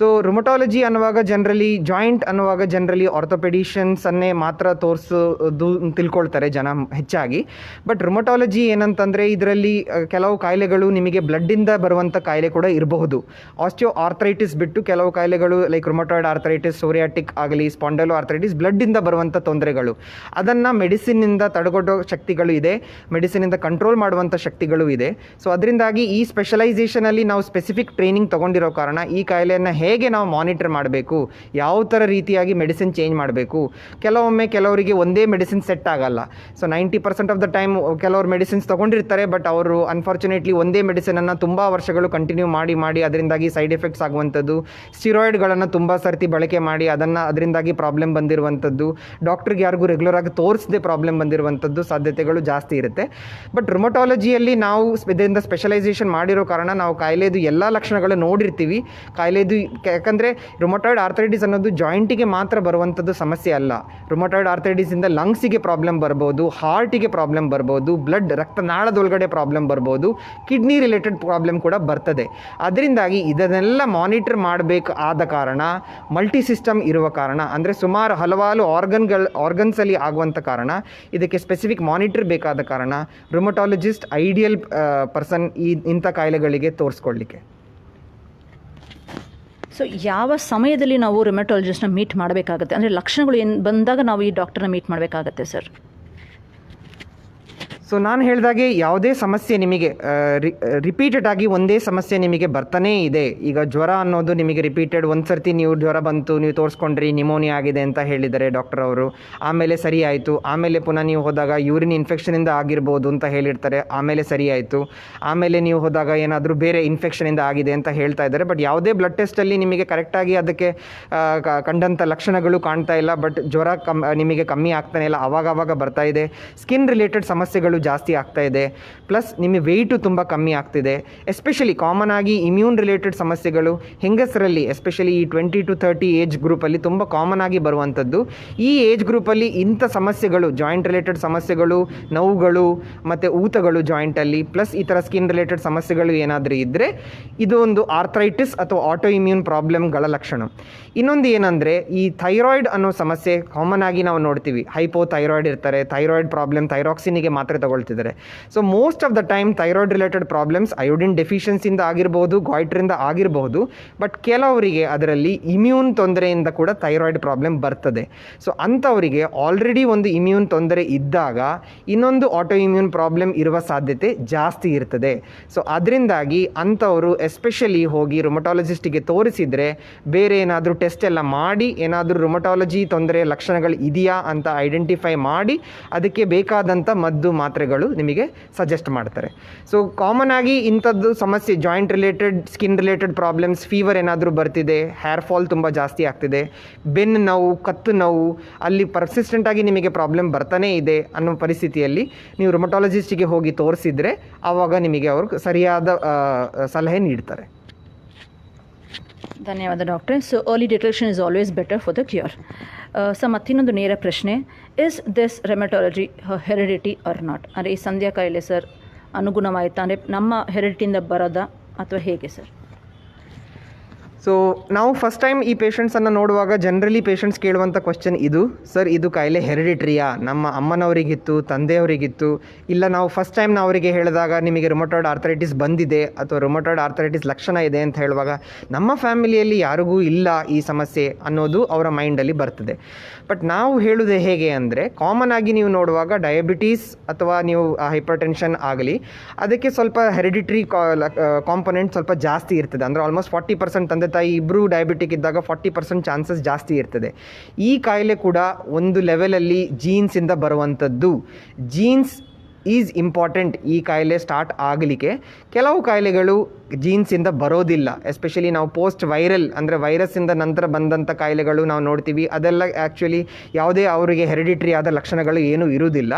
So rheumatology ಅನ್ನುವಾಗ ಜನರಲಿ, ಜಾಯಿಂಟ್ ಅನ್ನುವಾಗ ಜನರಲಿ ಆರ್ಥೋಪೆಡಿಷನ್ಸನ್ನೇ ಮಾತ್ರ ತೋರಿಸೋದು ತಿಳ್ಕೊಳ್ತಾರೆ ಜನ ಹೆಚ್ಚಾಗಿ. ಬಟ್ ರುಮಟಾಲಜಿ ಏನಂತಂದರೆ ಇದರಲ್ಲಿ ಕೆಲವು ಕಾಯಿಲೆಗಳು ನಿಮಗೆ ಬ್ಲಡ್ಡಿಂದ ಬರುವಂಥ ಕಾಯಿಲೆ ಕೂಡ ಇರಬಹುದು. ಆಸ್ಟಿಯೋ ಆರ್ಥರೈಟಿಸ್ ಬಿಟ್ಟು ಕೆಲವು ಕಾಯಿಲೆಗಳು ಲೈಕ್ ರುಮಟಾಯ್ಡ್ ಆರ್ಥರೈಟಿಸ್, ಸೋರಿಯಾಟಿಕ್ ಆಗಲಿ, ಸ್ಪಾಂಡೈಲೋ ಆರ್ಥರೈಟಿಸ್ ಬ್ಲಡ್ಡಿಂದ ಬರುವಂಥ ತೊಂದರೆಗಳು, ಅದನ್ನು ಮೆಡಿಸಿನ್ನಿಂದ ತಡೆಗಟ್ಟೋ ಶಕ್ತಿಗಳು ಇದೆ, ಮೆಡಿಸಿನಿಂದ ಕಂಟ್ರೋಲ್ ಮಾಡುವಂಥ ಶಕ್ತಿಗಳು ಇದೆ. ಸೊ ಅದರಿಂದಾಗಿ ಈ ಸ್ಪೆಷಲೈಸೇಷನಲ್ಲಿ ನಾವು ಸ್ಪೆಸಿಫಿಕ್ ಟ್ರೈನಿಂಗ್ ತೊಗೊಂಡಿರೋ ಕಾರಣ ಈ ಕಾಯಿಲೆಯನ್ನು ಹೇಗೆ ನಾವು ಮಾನಿಟರ್ ಮಾಡಬೇಕು, ಯಾವ ಥರ ರೀತಿಯಾಗಿ ಮೆಡಿಸಿನ್ ಚೇಂಜ್ ಮಾಡಬೇಕು. ಕೆಲವರಿಗೆ ಒಂದೇ ಮೆಡಿಸಿನ್ ಸೆಟ್ ಆಗಲ್ಲ. ಸೊ 90% ಆಫ್ ದ ಟೈಮ್ ಕೆಲವರು ಮೆಡಿಸಿನ್ಸ್ ತೊಗೊಂಡಿರ್ತಾರೆ, ಬಟ್ ಅವರು ಅನ್ಫಾರ್ಚುನೇಟ್ಲಿ ಒಂದೇ ಮೆಡಿಸಿನನ್ನು ತುಂಬ ವರ್ಷಗಳು ಕಂಟಿನ್ಯೂ ಮಾಡಿ ಅದರಿಂದಾಗಿ ಸೈಡ್ ಎಫೆಕ್ಟ್ಸ್ ಆಗುವಂಥದ್ದು, ಸ್ಟಿರಾಯ್ಡ್ಗಳನ್ನು ತುಂಬ ಸರ್ತಿ ಬಳಕೆ ಮಾಡಿ ಅದರಿಂದಾಗಿ ಪ್ರಾಬ್ಲಮ್ ಬಂದಿರುವಂಥದ್ದು, ಡಾಕ್ಟ್ರಿಗೆ ಯಾರಿಗೂ ರೆಗ್ಯುಲರ್ ಆಗಿ ತೋರಿಸದೆ ಪ್ರಾಬ್ಲಮ್ ಬಂದಿರುವಂಥದ್ದು ಸಾಧ್ಯತೆಗಳು ಜಾಸ್ತಿ ಇರುತ್ತೆ. ಬಟ್ ರುಮಟಾಲಜಿಯಲ್ಲಿ ನಾವು ಇದರಿಂದ ಸ್ಪೆಷಲೈಸೇಷನ್ ಮಾಡಿರೋ ಕಾರಣ ನಾವು ಕಾಯಿಲೆದು ಎಲ್ಲ ಲಕ್ಷಣಗಳು ನೋಡಿರ್ತೀವಿ. ಕಾಯಿಲೆದು ಯಾಕಂದರೆ ರುಮಟಾಯ್ಡ್ ಆರ್ಥರೈಟಿಸ್ ಅನ್ನೋದು ಜಾಯಿಂಟಿಗೆ ಮಾತ್ರ ಬರುವಂಥದ್ದು ಸಮಸ್ಯೆ ಅಲ್ಲ. ರುಮಟಾಯ್ಡ್ ಆರ್ಥರೈಟಿಸಿಂದ ಲಂಗ್ಸಿಗೆ ಪ್ರಾಬ್ಲಮ್ ಬರ್ಬೋದು, ಹಾರ್ಟಿಗೆ ಪ್ರಾಬ್ಲಮ್ ಬರ್ಬೋದು, ಬ್ಲಡ್ ರಕ್ತನಾಳದೊಳಗಡೆ ಪ್ರಾಬ್ಲಮ್ ಬರ್ಬೋದು, ಕಿಡ್ನಿ ರಿಲೇಟೆಡ್ ಪ್ರಾಬ್ಲಮ್ ಕೂಡ ಬರ್ತದೆ. ಅದರಿಂದಾಗಿ ಇದನ್ನೆಲ್ಲ ಮಾನಿಟರ್ ಮಾಡಬೇಕು ಆದ ಕಾರಣ, ಮಲ್ಟಿ ಸಿಸ್ಟಮ್ ಇರುವ ಕಾರಣ, ಅಂದರೆ ಸುಮಾರು ಹಲವಾರು ಆರ್ಗನ್ಸಲ್ಲಿ ಆಗುವಂಥ ಕಾರಣ, ಇದಕ್ಕೆ ಸ್ಪೆಸಿಫಿಕ್ ಮಾನಿಟರ್ ಬೇಕಾದ ಕಾರಣ ರುಮಟಾಲಜಿಸ್ಟ್ ಐಡಿಯಲ್ ಪರ್ಸನ್ ಇಂಥ ಕಾಯಿಲೆಗಳಿಗೆ ತೋರಿಸ್ಕೊಳ್ಳಿಕ್ಕೆ. ಸೊ ಯಾವ ಸಮಯದಲ್ಲಿ ನಾವು ರುಮಟಾಲಜಿಸ್ಟ್ನ ಮೀಟ್ ಮಾಡಬೇಕಾಗುತ್ತೆ, ಅಂದರೆ ಲಕ್ಷಣಗಳು ಏನು ಬಂದಾಗ ನಾವು ಈ ಡಾಕ್ಟರ್ನ ಮೀಟ್ ಮಾಡಬೇಕಾಗತ್ತೆ ಸರ್? ಸೊ ನಾನು ಹೇಳಿದಾಗೆ ಯಾವುದೇ ಸಮಸ್ಯೆ ನಿಮಗೆ ರಿಪೀಟೆಡ್ ಆಗಿ ಒಂದೇ ಸಮಸ್ಯೆ ನಿಮಗೆ ಬರ್ತಾನೇ ಇದೆ. ಈಗ ಜ್ವರ ಅನ್ನೋದು ನಿಮಗೆ ರಿಪೀಟೆಡ್, ಒಂದು ಸರ್ತಿ ನೀವು ಜ್ವರ ಬಂತು, ನೀವು ತೋರಿಸ್ಕೊಂಡ್ರಿ, ನಿಮೋನಿಯಾ ಆಗಿದೆ ಅಂತ ಹೇಳಿದ್ದಾರೆ ಡಾಕ್ಟರ್ ಅವರು, ಆಮೇಲೆ ಸರಿ ಆಯಿತು, ಆಮೇಲೆ ಪುನಃ ನೀವು ಹೋದಾಗ ಯೂರಿನ್ ಇನ್ಫೆಕ್ಷನಿಂದ ಆಗಿರ್ಬೋದು ಅಂತ ಹೇಳಿರ್ತಾರೆ, ಆಮೇಲೆ ಸರಿ ಆಯಿತು, ಆಮೇಲೆ ನೀವು ಹೋದಾಗ ಏನಾದರೂ ಬೇರೆ ಇನ್ಫೆಕ್ಷನಿಂದ ಆಗಿದೆ ಅಂತ ಹೇಳ್ತಾ ಇದ್ದಾರೆ. ಬಟ್ ಯಾವುದೇ ಬ್ಲಡ್ ಟೆಸ್ಟಲ್ಲಿ ನಿಮಗೆ ಕರೆಕ್ಟಾಗಿ ಅದಕ್ಕೆ ಕಂಡಂಥ ಲಕ್ಷಣಗಳು ಕಾಣ್ತಾ ಇಲ್ಲ. ಬಟ್ ಜ್ವರ ನಿಮಗೆ ಕಮ್ಮಿ ಆಗ್ತಾನೆ ಇಲ್ಲ, ಆವಾಗ ಬರ್ತಾ ಇದೆ. ಸ್ಕಿನ್ ರಿಲೇಟೆಡ್ ಸಮಸ್ಯೆಗಳು ಕಾಯಿಲೆಗಳು ಜಾಸ್ತಿ ಆಗ್ತಾ ಇದೆ, ಪ್ಲಸ್ ನಿಮಗೆ ವೆಯ್ಟು ತುಂಬ ಕಮ್ಮಿ ಆಗ್ತಿದೆ. ಎಸ್ಪೆಷಲಿ ಕಾಮನ್ ಆಗಿ ಇಮ್ಯೂನ್ ರಿಲೇಟೆಡ್ ಸಮಸ್ಯೆಗಳು ಹೆಂಗಸರಲ್ಲಿ ಎಸ್ಪೆಷಲಿ ಈ 20 to 30 ಏಜ್ ಗ್ರೂಪಲ್ಲಿ ತುಂಬ ಕಾಮನ್ ಆಗಿ ಬರುವಂಥದ್ದು. ಈ ಏಜ್ ಗ್ರೂಪಲ್ಲಿ ಇಂಥ ಸಮಸ್ಯೆಗಳು, ಜಾಯಿಂಟ್ ರಿಲೇಟೆಡ್ ಸಮಸ್ಯೆಗಳು, ನೋವುಗಳು ಮತ್ತು ಊತಗಳು ಜಾಯಿಂಟಲ್ಲಿ, ಪ್ಲಸ್ ಈ ಥರ ಸ್ಕಿನ್ ರಿಲೇಟೆಡ್ ಸಮಸ್ಯೆಗಳು ಏನಾದರೂ ಇದ್ದರೆ ಇದು ಒಂದು ಆರ್ಥರೈಟಿಸ್ ಅಥವಾ ಆಟೋ ಇಮ್ಯೂನ್ ಪ್ರಾಬ್ಲಮ್ಗಳ ಲಕ್ಷಣ. ಇನ್ನೊಂದು ಏನಂದರೆ, ಈ ಥೈರಾಯ್ಡ್ ಅನ್ನೋ ಸಮಸ್ಯೆ ಕಾಮನ್ ಆಗಿ ನಾವು ನೋಡ್ತೀವಿ. ಹೈಪೋಥೈರಾಯ್ಡ್ ಇರ್ತಾರೆ, ಥೈರಾಯ್ಡ್ ಪ್ರಾಬ್ಲಮ್, ಥೈರಾಕ್ಸಿನಿಗೆ ಮಾತ್ರೆ ತಗೊಳ್ತಿದ್ದಾರೆ. So most of the time thyroid related problems iodine ಡೆಫಿಷಿಯನ್ಸಿಯಿಂದ ಆಗಿರ್ಬೋದು, ಗಾಯ್ಟ್ರಿಂದ ಆಗಿರಬಹುದು. ಬಟ್ ಕೆಲವರಿಗೆ ಅದರಲ್ಲಿ ಇಮ್ಯೂನ್ ತೊಂದರೆಯಿಂದ ಕೂಡ ಥೈರಾಯ್ಡ್ ಪ್ರಾಬ್ಲಮ್ ಬರ್ತದೆ. ಸೊ ಅಂಥವರಿಗೆ ಆಲ್ರೆಡಿ ಒಂದು ಇಮ್ಯೂನ್ ತೊಂದರೆ ಇದ್ದಾಗ ಇನ್ನೊಂದು ಆಟೋ ಇಮ್ಯೂನ್ ಪ್ರಾಬ್ಲಮ್ ಇರುವ ಸಾಧ್ಯತೆ ಜಾಸ್ತಿ ಇರ್ತದೆ. ಸೊ ಅದರಿಂದಾಗಿ ಅಂಥವರು ಎಸ್ಪೆಷಲಿ ಹೋಗಿ ರುಮಟಾಲಜಿಸ್ಟಿಗೆ ತೋರಿಸಿದರೆ ಬೇರೆ ಏನಾದರೂ ಟೆಸ್ಟ್ ಎಲ್ಲ ಮಾಡಿ ಏನಾದರೂ ರುಮಟಾಲಜಿ ತೊಂದರೆ ಲಕ್ಷಣಗಳು ಇದೆಯಾ ಅಂತ ಐಡೆಂಟಿಫೈ ಮಾಡಿ ಅದಕ್ಕೆ ಬೇಕಾದಂಥ ಮದ್ದು ಮಾತ್ರೆಗಳು ನಿಮಗೆ ಸಜೆಸ್ಟ್ ಮಾಡ್ತಾರೆ. ಸೊ ಕಾಮನ್ ಆಗಿ ಇಂಥದ್ದು ಸಮಸ್ಯೆ joint related, skin related problems, fever ಏನಾದರೂ ಬರ್ತಿದೆ, ಹೇರ್ ಫಾಲ್ ತುಂಬ ಜಾಸ್ತಿ ಆಗ್ತಿದೆ, ಬೆನ್ನು ನೋವು, ಕತ್ತು ನೋವು, ಅಲ್ಲಿ ಪರ್ಸಿಸ್ಟೆಂಟಾಗಿ ನಿಮಗೆ ಪ್ರಾಬ್ಲಮ್ ಬರ್ತಾನೇ ಇದೆ ಅನ್ನೋ ಪರಿಸ್ಥಿತಿಯಲ್ಲಿ ನೀವು ರುಮಟಾಲಜಿಸ್ಟಿಗೆ ಹೋಗಿ ತೋರಿಸಿದರೆ ಆವಾಗ ನಿಮಗೆ ಅವರು ಸರಿಯಾದ ಸಲಹೆ ನೀಡ್ತಾರೆ. ಧನ್ಯವಾದ ಡಾಕ್ಟ್ರೆ. So early detection is always better for the cure. So ಮತ್ತಿನ್ನೊಂದು ನೇರ ಪ್ರಶ್ನೆ, is this rheumatology heredity or not? ಅಂದರೆ ಈ ಸಂಧ್ಯಾ ಕಾಯಿಲೆ ಸರ್ ಅನುಗುಣವಾಯಿತಾ, ಅಂದರೆ ನಮ್ಮ ಹೆರಿಡಿಟಿಯಿಂದ ಬರೋದಾ ಅಥವಾ ಹೇಗೆ ಸರ್? ಸೊ ನಾವು ಫಸ್ಟ್ ಟೈಮ್ ಈ ಪೇಷಂಟ್ಸನ್ನು ನೋಡುವಾಗ ಜನರಲಿ ಪೇಷಂಟ್ಸ್ ಕೇಳುವಂಥ ಕ್ವಶನ್ ಇದು, ಸರ್ ಇದು ಕಾಯಿಲೆ ಹೆರಿಡಿಟ್ರಿಯಾ, ನಮ್ಮ ಅಮ್ಮನವರಿಗಿತ್ತು, ತಂದೆಯವರಿಗಿತ್ತು, ಇಲ್ಲ ನಾವು ಫಸ್ಟ್ ಟೈಮ್ ನಾವು ಅವರಿಗೆ ಹೇಳಿದಾಗ ನಿಮಗೆ ರುಮಟಾಯ್ಡ್ ಆರ್ಥರೈಟಿಸ್ ಬಂದಿದೆ ಅಥವಾ ರುಮಟಾಯ್ಡ್ ಆರ್ಥರೈಟಿಸ್ ಲಕ್ಷಣ ಇದೆ ಅಂತ ಹೇಳುವಾಗ ನಮ್ಮ ಫ್ಯಾಮಿಲಿಯಲ್ಲಿ ಯಾರಿಗೂ ಇಲ್ಲ ಈ ಸಮಸ್ಯೆ ಅನ್ನೋದು ಅವರ ಮೈಂಡಲ್ಲಿ ಬರ್ತದೆ. ಬಟ್ ನಾವು ಹೇಳೋದು ಹೇಗೆ ಅಂದರೆ, ಕಾಮನ್ ಆಗಿ ನೀವು ನೋಡುವಾಗ ಡಯಾಬಿಟೀಸ್ ಅಥವಾ ನೀವು ಹೈಪರ್ ಟೆನ್ಷನ್ ಆಗಲಿ ಅದಕ್ಕೆ ಸ್ವಲ್ಪ ಹೆರಿಡಿಟ್ರಿ ಕಾಂಪೊನೆಂಟ್ ಸ್ವಲ್ಪ ಜಾಸ್ತಿ ಇರ್ತದೆ. ಅಂದರೆ ಆಲ್ಮೋಸ್ಟ್ 40% ತಂದೆ ತಾಯಿ ಇಬ್ಬರು ಡಯಾಬಿಟಿಕ್ ಇದ್ದಾಗ 40% ಚಾನ್ಸಸ್ ಜಾಸ್ತಿ ಇರ್ತದೆ. ಈ ಕಾಯಿಲೆ ಕೂಡ ಒಂದು ಲೆವೆಲಲ್ಲಿ ಜೀನ್ಸಿಂದ ಬರುವಂಥದ್ದು. ಜೀನ್ಸ್ ಈಸ್ ಇಂಪಾರ್ಟೆಂಟ್ ಈ ಕಾಯಿಲೆ ಸ್ಟಾರ್ಟ್ ಆಗಲಿಕ್ಕೆ. ಕೆಲವು ಕಾಯಿಲೆಗಳು ಜೀನ್ಸಿಂದ ಬರೋದಿಲ್ಲ, ಎಸ್ಪೆಷಲಿ ನಾವು ಪೋಸ್ಟ್ ವೈರಲ್ ಅಂದರೆ ವೈರಸ್ಸಿಂದ ನಂತರ ಬಂದಂಥ ಕಾಯಿಲೆಗಳು ನಾವು ನೋಡ್ತೀವಿ. ಅದೆಲ್ಲ ಆ್ಯಕ್ಚುಲಿ ಯಾವುದೇ ಅವರಿಗೆ ಹೆರಿಡಿಟ್ರಿ ಆದ ಲಕ್ಷಣಗಳು ಏನೂ ಇರುವುದಿಲ್ಲ.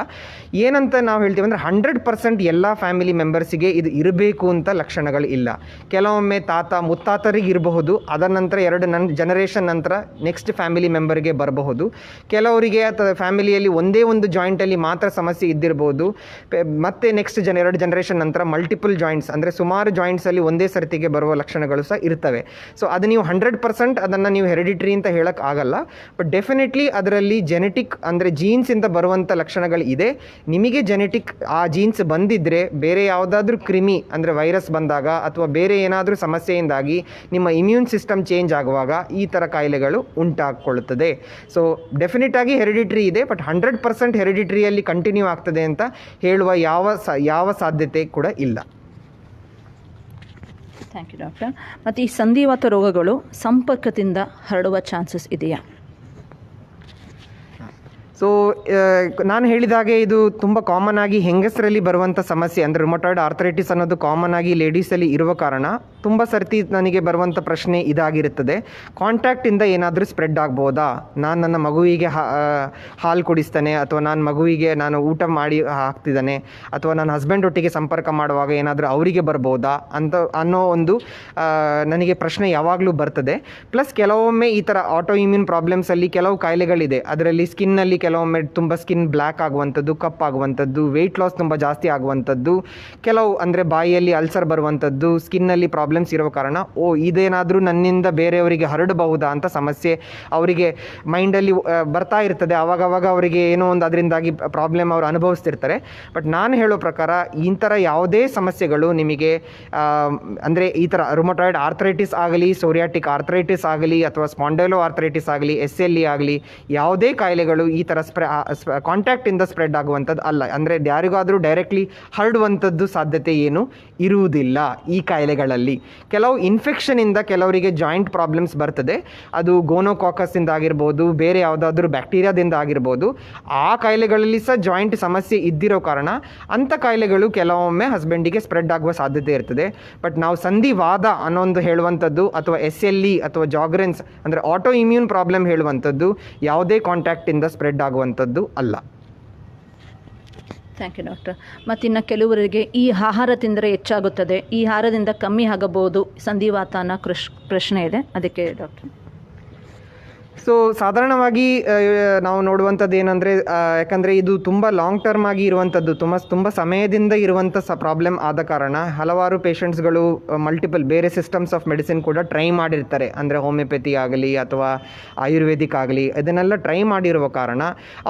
ಏನಂತ ನಾವು ಹೇಳ್ತೀವಿ ಅಂದರೆ 100% ಎಲ್ಲ ಫ್ಯಾಮಿಲಿ ಮೆಂಬರ್ಸಿಗೆ ಇದು ಇರಬೇಕು ಅಂತ ಲಕ್ಷಣಗಳು ಇಲ್ಲ. ಕೆಲವೊಮ್ಮೆ ತಾತ ಮುತ್ತಾತರಿಗೆ ಇರಬಹುದು, ಅದರ ನಂತರ 2 ಜನರೇಷನ್ ನಂತರ ನೆಕ್ಸ್ಟ್ ಫ್ಯಾಮಿಲಿ ಮೆಂಬರ್ಗೆ ಬರಬಹುದು. ಕೆಲವರಿಗೆ ಅಥವಾ ಫ್ಯಾಮಿಲಿಯಲ್ಲಿ ಒಂದೇ ಒಂದು ಜಾಯಿಂಟಲ್ಲಿ ಮಾತ್ರ ಸಮಸ್ಯೆ ಇದ್ದಿರಬಹುದು, ಮತ್ತೆ ನೆಕ್ಸ್ಟ್ 2 ಜನರೇಷನ್ ನಂತರ ಮಲ್ಟಿಪಲ್ ಜಾಯಿಂಟ್ಸ್ ಅಂದರೆ ಸುಮಾರು ಜಾಯಿಂಟ್ಸಲ್ಲಿ ಒಂದೇ ಸರ್ತಿಗೆ ಬರುವ ಲಕ್ಷಣಗಳು ಸಹ ಇರ್ತವೆ. ಸೊ ಅದು ನೀವು 100% ಅದನ್ನು ನೀವು ಹೆರಿಡಿಟ್ರಿ ಅಂತ ಹೇಳಕ್ಕೆ ಆಗಲ್ಲ. ಬಟ್ ಡೆಫಿನೆಟ್ಲಿ ಅದರಲ್ಲಿ ಜೆನೆಟಿಕ್ ಅಂದರೆ ಜೀನ್ಸಿಂದ ಬರುವಂಥ ಲಕ್ಷಣಗಳು ಇದೆ. ನಿಮಗೆ ಜೆನೆಟಿಕ್ ಆ ಜೀನ್ಸ್ ಬಂದಿದ್ದರೆ ಬೇರೆ ಯಾವುದಾದ್ರೂ ಕ್ರಿಮಿ ಅಂದರೆ ವೈರಸ್ ಬಂದಾಗ ಅಥವಾ ಬೇರೆ ಏನಾದರೂ ಸಮಸ್ಯೆಯಿಂದಾಗಿ ನಿಮ್ಮ ಇಮ್ಯೂನ್ ಸಿಸ್ಟಮ್ ಚೇಂಜ್ ಆಗುವಾಗ ಈ ಥರ ಕಾಯಿಲೆಗಳು ಉಂಟಾಗಿಕೊಳ್ಳುತ್ತದೆ. ಸೊ ಡೆಫಿನೆಟ್ ಆಗಿ ಹೆರಿಡಿಟ್ರಿ ಇದೆ, ಬಟ್ 100% ಹೆರಿಡಿಟ್ರಿಯಲ್ಲಿ ಕಂಟಿನ್ಯೂ ಆಗ್ತದೆ ಅಂತ ಹೇಳುವ ಯಾವ ಸಾಧ್ಯತೆ ಕೂಡ ಇಲ್ಲ. Thank you doctor. ಮತ್ತು ಈ ಸಂಧಿವಾತ ರೋಗಗಳು ಸಂಪರ್ಕದಿಂದ ಹರಡುವ ಚಾನ್ಸಸ್ ಇದೆಯಾ? ಸೊ ನಾನು ಹೇಳಿದಾಗೆ ಇದು ತುಂಬ ಕಾಮನ್ ಆಗಿ ಹೆಂಗಸರಲ್ಲಿ ಬರುವಂಥ ಸಮಸ್ಯೆ. ಅಂದರೆ ರುಮಟಾಯ್ಡ್ ಆರ್ಥರೈಟಿಸ್ ಅನ್ನೋದು ಕಾಮನ್ ಆಗಿ ಲೇಡೀಸಲ್ಲಿ ಇರುವ ಕಾರಣ ತುಂಬ ಸರ್ತಿ ನನಗೆ ಬರುವಂಥ ಪ್ರಶ್ನೆ ಇದಾಗಿರುತ್ತದೆ, ಕಾಂಟ್ಯಾಕ್ಟಿಂದ ಏನಾದರೂ ಸ್ಪ್ರೆಡ್ ಆಗ್ಬೋದಾ? ನಾನು ನನ್ನ ಮಗುವಿಗೆ ಹಾಲು ಕುಡಿಸ್ತಾನೆ ಅಥವಾ ನಾನು ಊಟ ಮಾಡಿ ಹಾಕ್ತಿದ್ದಾನೆ ಅಥವಾ ನನ್ನ ಹಸ್ಬೆಂಡ್ ಒಟ್ಟಿಗೆ ಸಂಪರ್ಕ ಮಾಡುವಾಗ ಏನಾದರೂ ಅವರಿಗೆ ಬರ್ಬೋದಾ ಅನ್ನೋ ಒಂದು ನನಗೆ ಪ್ರಶ್ನೆ ಯಾವಾಗಲೂ ಬರ್ತದೆ. ಪ್ಲಸ್ ಕೆಲವೊಮ್ಮೆ ಈ ಥರ ಆಟೋ ಇಮ್ಯೂನ್ ಪ್ರಾಬ್ಲಮ್ಸಲ್ಲಿ ಕೆಲವು ಕಾಯಿಲೆಗಳಿದೆ, ಅದರಲ್ಲಿ ಸ್ಕಿನ್ನಲ್ಲಿ ಕೆಲವೊಮ್ಮೆ ತುಂಬ ಸ್ಕಿನ್ ಬ್ಲ್ಯಾಕ್ ಆಗುವಂಥದ್ದು, ಕಪ್ಪಾಗುವಂಥದ್ದು, ವೆಯ್ಟ್ ಲಾಸ್ ತುಂಬ ಜಾಸ್ತಿ ಆಗುವಂಥದ್ದು, ಕೆಲವು ಅಂದರೆ ಬಾಯಿಯಲ್ಲಿ ಅಲ್ಸರ್ ಬರುವಂಥದ್ದು, ಸ್ಕಿನ್ನಲ್ಲಿ ಪ್ರಾಬ್ಲಮ್ಸ್ ಇರೋ ಕಾರಣ ಇದೇನಾದರೂ ನನ್ನಿಂದ ಬೇರೆಯವರಿಗೆ ಹರಡಬಹುದಾ ಅಂತ ಸಮಸ್ಯೆ ಅವರಿಗೆ ಮೈಂಡಲ್ಲಿ ಬರ್ತಾ ಇರ್ತದೆ. ಆವಾಗವಾಗ ಅವರಿಗೆ ಏನೋ ಒಂದು ಅದರಿಂದಾಗಿ ಪ್ರಾಬ್ಲಮ್ ಅವರು ಅನುಭವಿಸ್ತಿರ್ತಾರೆ. ಬಟ್ ನಾನು ಹೇಳೋ ಪ್ರಕಾರ ಈ ಥರ ಯಾವುದೇ ಸಮಸ್ಯೆಗಳು ನಿಮಗೆ ಅಂದರೆ ಈ ಥರ ರುಮಟಾಯ್ಡ್ ಆರ್ಥರೈಟಿಸ್ ಆಗಲಿ, ಸೋರಿಯಾಟಿಕ್ ಆರ್ಥರೈಟಿಸ್ ಆಗಲಿ ಅಥವಾ ಸ್ಪಾಂಡೈಲೋ ಆರ್ಥರೈಟಿಸ್ ಆಗಲಿ, SLE ಆಗಲಿ, ಯಾವುದೇ ಕಾಯಿಲೆಗಳು ಈ ಥರ ಕಾಂಟ್ಯಾಕ್ಟಿಂದ ಸ್ಪ್ರೆಡ್ ಆಗುವಂಥದ್ದು ಅಲ್ಲ. ಅಂದರೆ ಯಾರಿಗಾದರೂ ಡೈರೆಕ್ಟ್ಲಿ ಹರಡುವಂಥದ್ದು ಸಾಧ್ಯತೆ ಏನು ಇರುವುದಿಲ್ಲ ಈ ಕಾಯಿಲೆಗಳಲ್ಲಿ. ಕೆಲವು ಇನ್ಫೆಕ್ಷನಿಂದ ಕೆಲವರಿಗೆ ಜಾಯಿಂಟ್ ಪ್ರಾಬ್ಲಮ್ಸ್ ಬರ್ತದೆ, ಅದು ಗೋನೋಕಾಕಸ್ಸಿಂದ ಆಗಿರ್ಬೋದು, ಬೇರೆ ಯಾವುದಾದ್ರೂ ಬ್ಯಾಕ್ಟೀರಿಯಾದಿಂದ ಆಗಿರ್ಬೋದು. ಆ ಕಾಯಿಲೆಗಳಲ್ಲಿ ಸಹ ಜಾಯಿಂಟ್ ಸಮಸ್ಯೆ ಇದ್ದಿರೋ ಕಾರಣ ಅಂಥ ಕಾಯಿಲೆಗಳು ಕೆಲವೊಮ್ಮೆ ಹಸ್ಬೆಂಡಿಗೆ ಸ್ಪ್ರೆಡ್ ಆಗುವ ಸಾಧ್ಯತೆ ಇರ್ತದೆ. ಬಟ್ ನಾವು ಸಂಧಿವಾದ ಅನ್ನೊಂದು ಹೇಳುವಂಥದ್ದು ಅಥವಾ SLE ಅಥವಾ ಜಾಗ್ರೆನ್ಸ್ ಅಂದರೆ ಆಟೋ ಇಮ್ಯೂನ್ ಪ್ರಾಬ್ಲಮ್ ಹೇಳುವಂಥದ್ದು ಯಾವುದೇ ಕಾಂಟ್ಯಾಕ್ಟಿಂದ ಸ್ಪ್ರೆಡ್ ಆಗುವಂಥದ್ದು ಅಲ್ಲ. Thank you doctor. ಮತ್ತಿನ್ನು ಕೆಲವರಿಗೆ ಈ ಆಹಾರ ತಿಂದರೆ ಹೆಚ್ಚಾಗುತ್ತದೆ, ಈ ಆಹಾರದಿಂದ ಕಮ್ಮಿ ಆಗಬಹುದು ಸಂಧಿವಾತ ಅನ್ನೋ ಪ್ರಶ್ನೆ ಇದೆ, ಅದಕ್ಕೆ ಡಾಕ್ಟರ್. ಸೊ ಸಾಧಾರಣವಾಗಿ ನಾವು ನೋಡುವಂಥದ್ದು ಏನಂದರೆ, ಯಾಕಂದರೆ ಇದು ತುಂಬ ಲಾಂಗ್ ಟರ್ಮ್ ಆಗಿ ಇರುವಂಥದ್ದು, ತುಂಬ ಸಮಯದಿಂದ ಇರುವಂಥ ಪ್ರಾಬ್ಲಮ್ ಆದ ಕಾರಣ ಹಲವಾರು ಪೇಷಂಟ್ಸ್ಗಳು ಮಲ್ಟಿಪಲ್ ಬೇರೆ ಸಿಸ್ಟಮ್ಸ್ ಆಫ್ ಮೆಡಿಸಿನ್ ಕೂಡ ಟ್ರೈ ಮಾಡಿರ್ತಾರೆ. ಅಂದರೆ ಹೋಮಿಯೋಪತಿ ಆಗಲಿ ಅಥವಾ ಆಯುರ್ವೇದಿಕ್ ಆಗಲಿ, ಇದನ್ನೆಲ್ಲ ಟ್ರೈ ಮಾಡಿರುವ ಕಾರಣ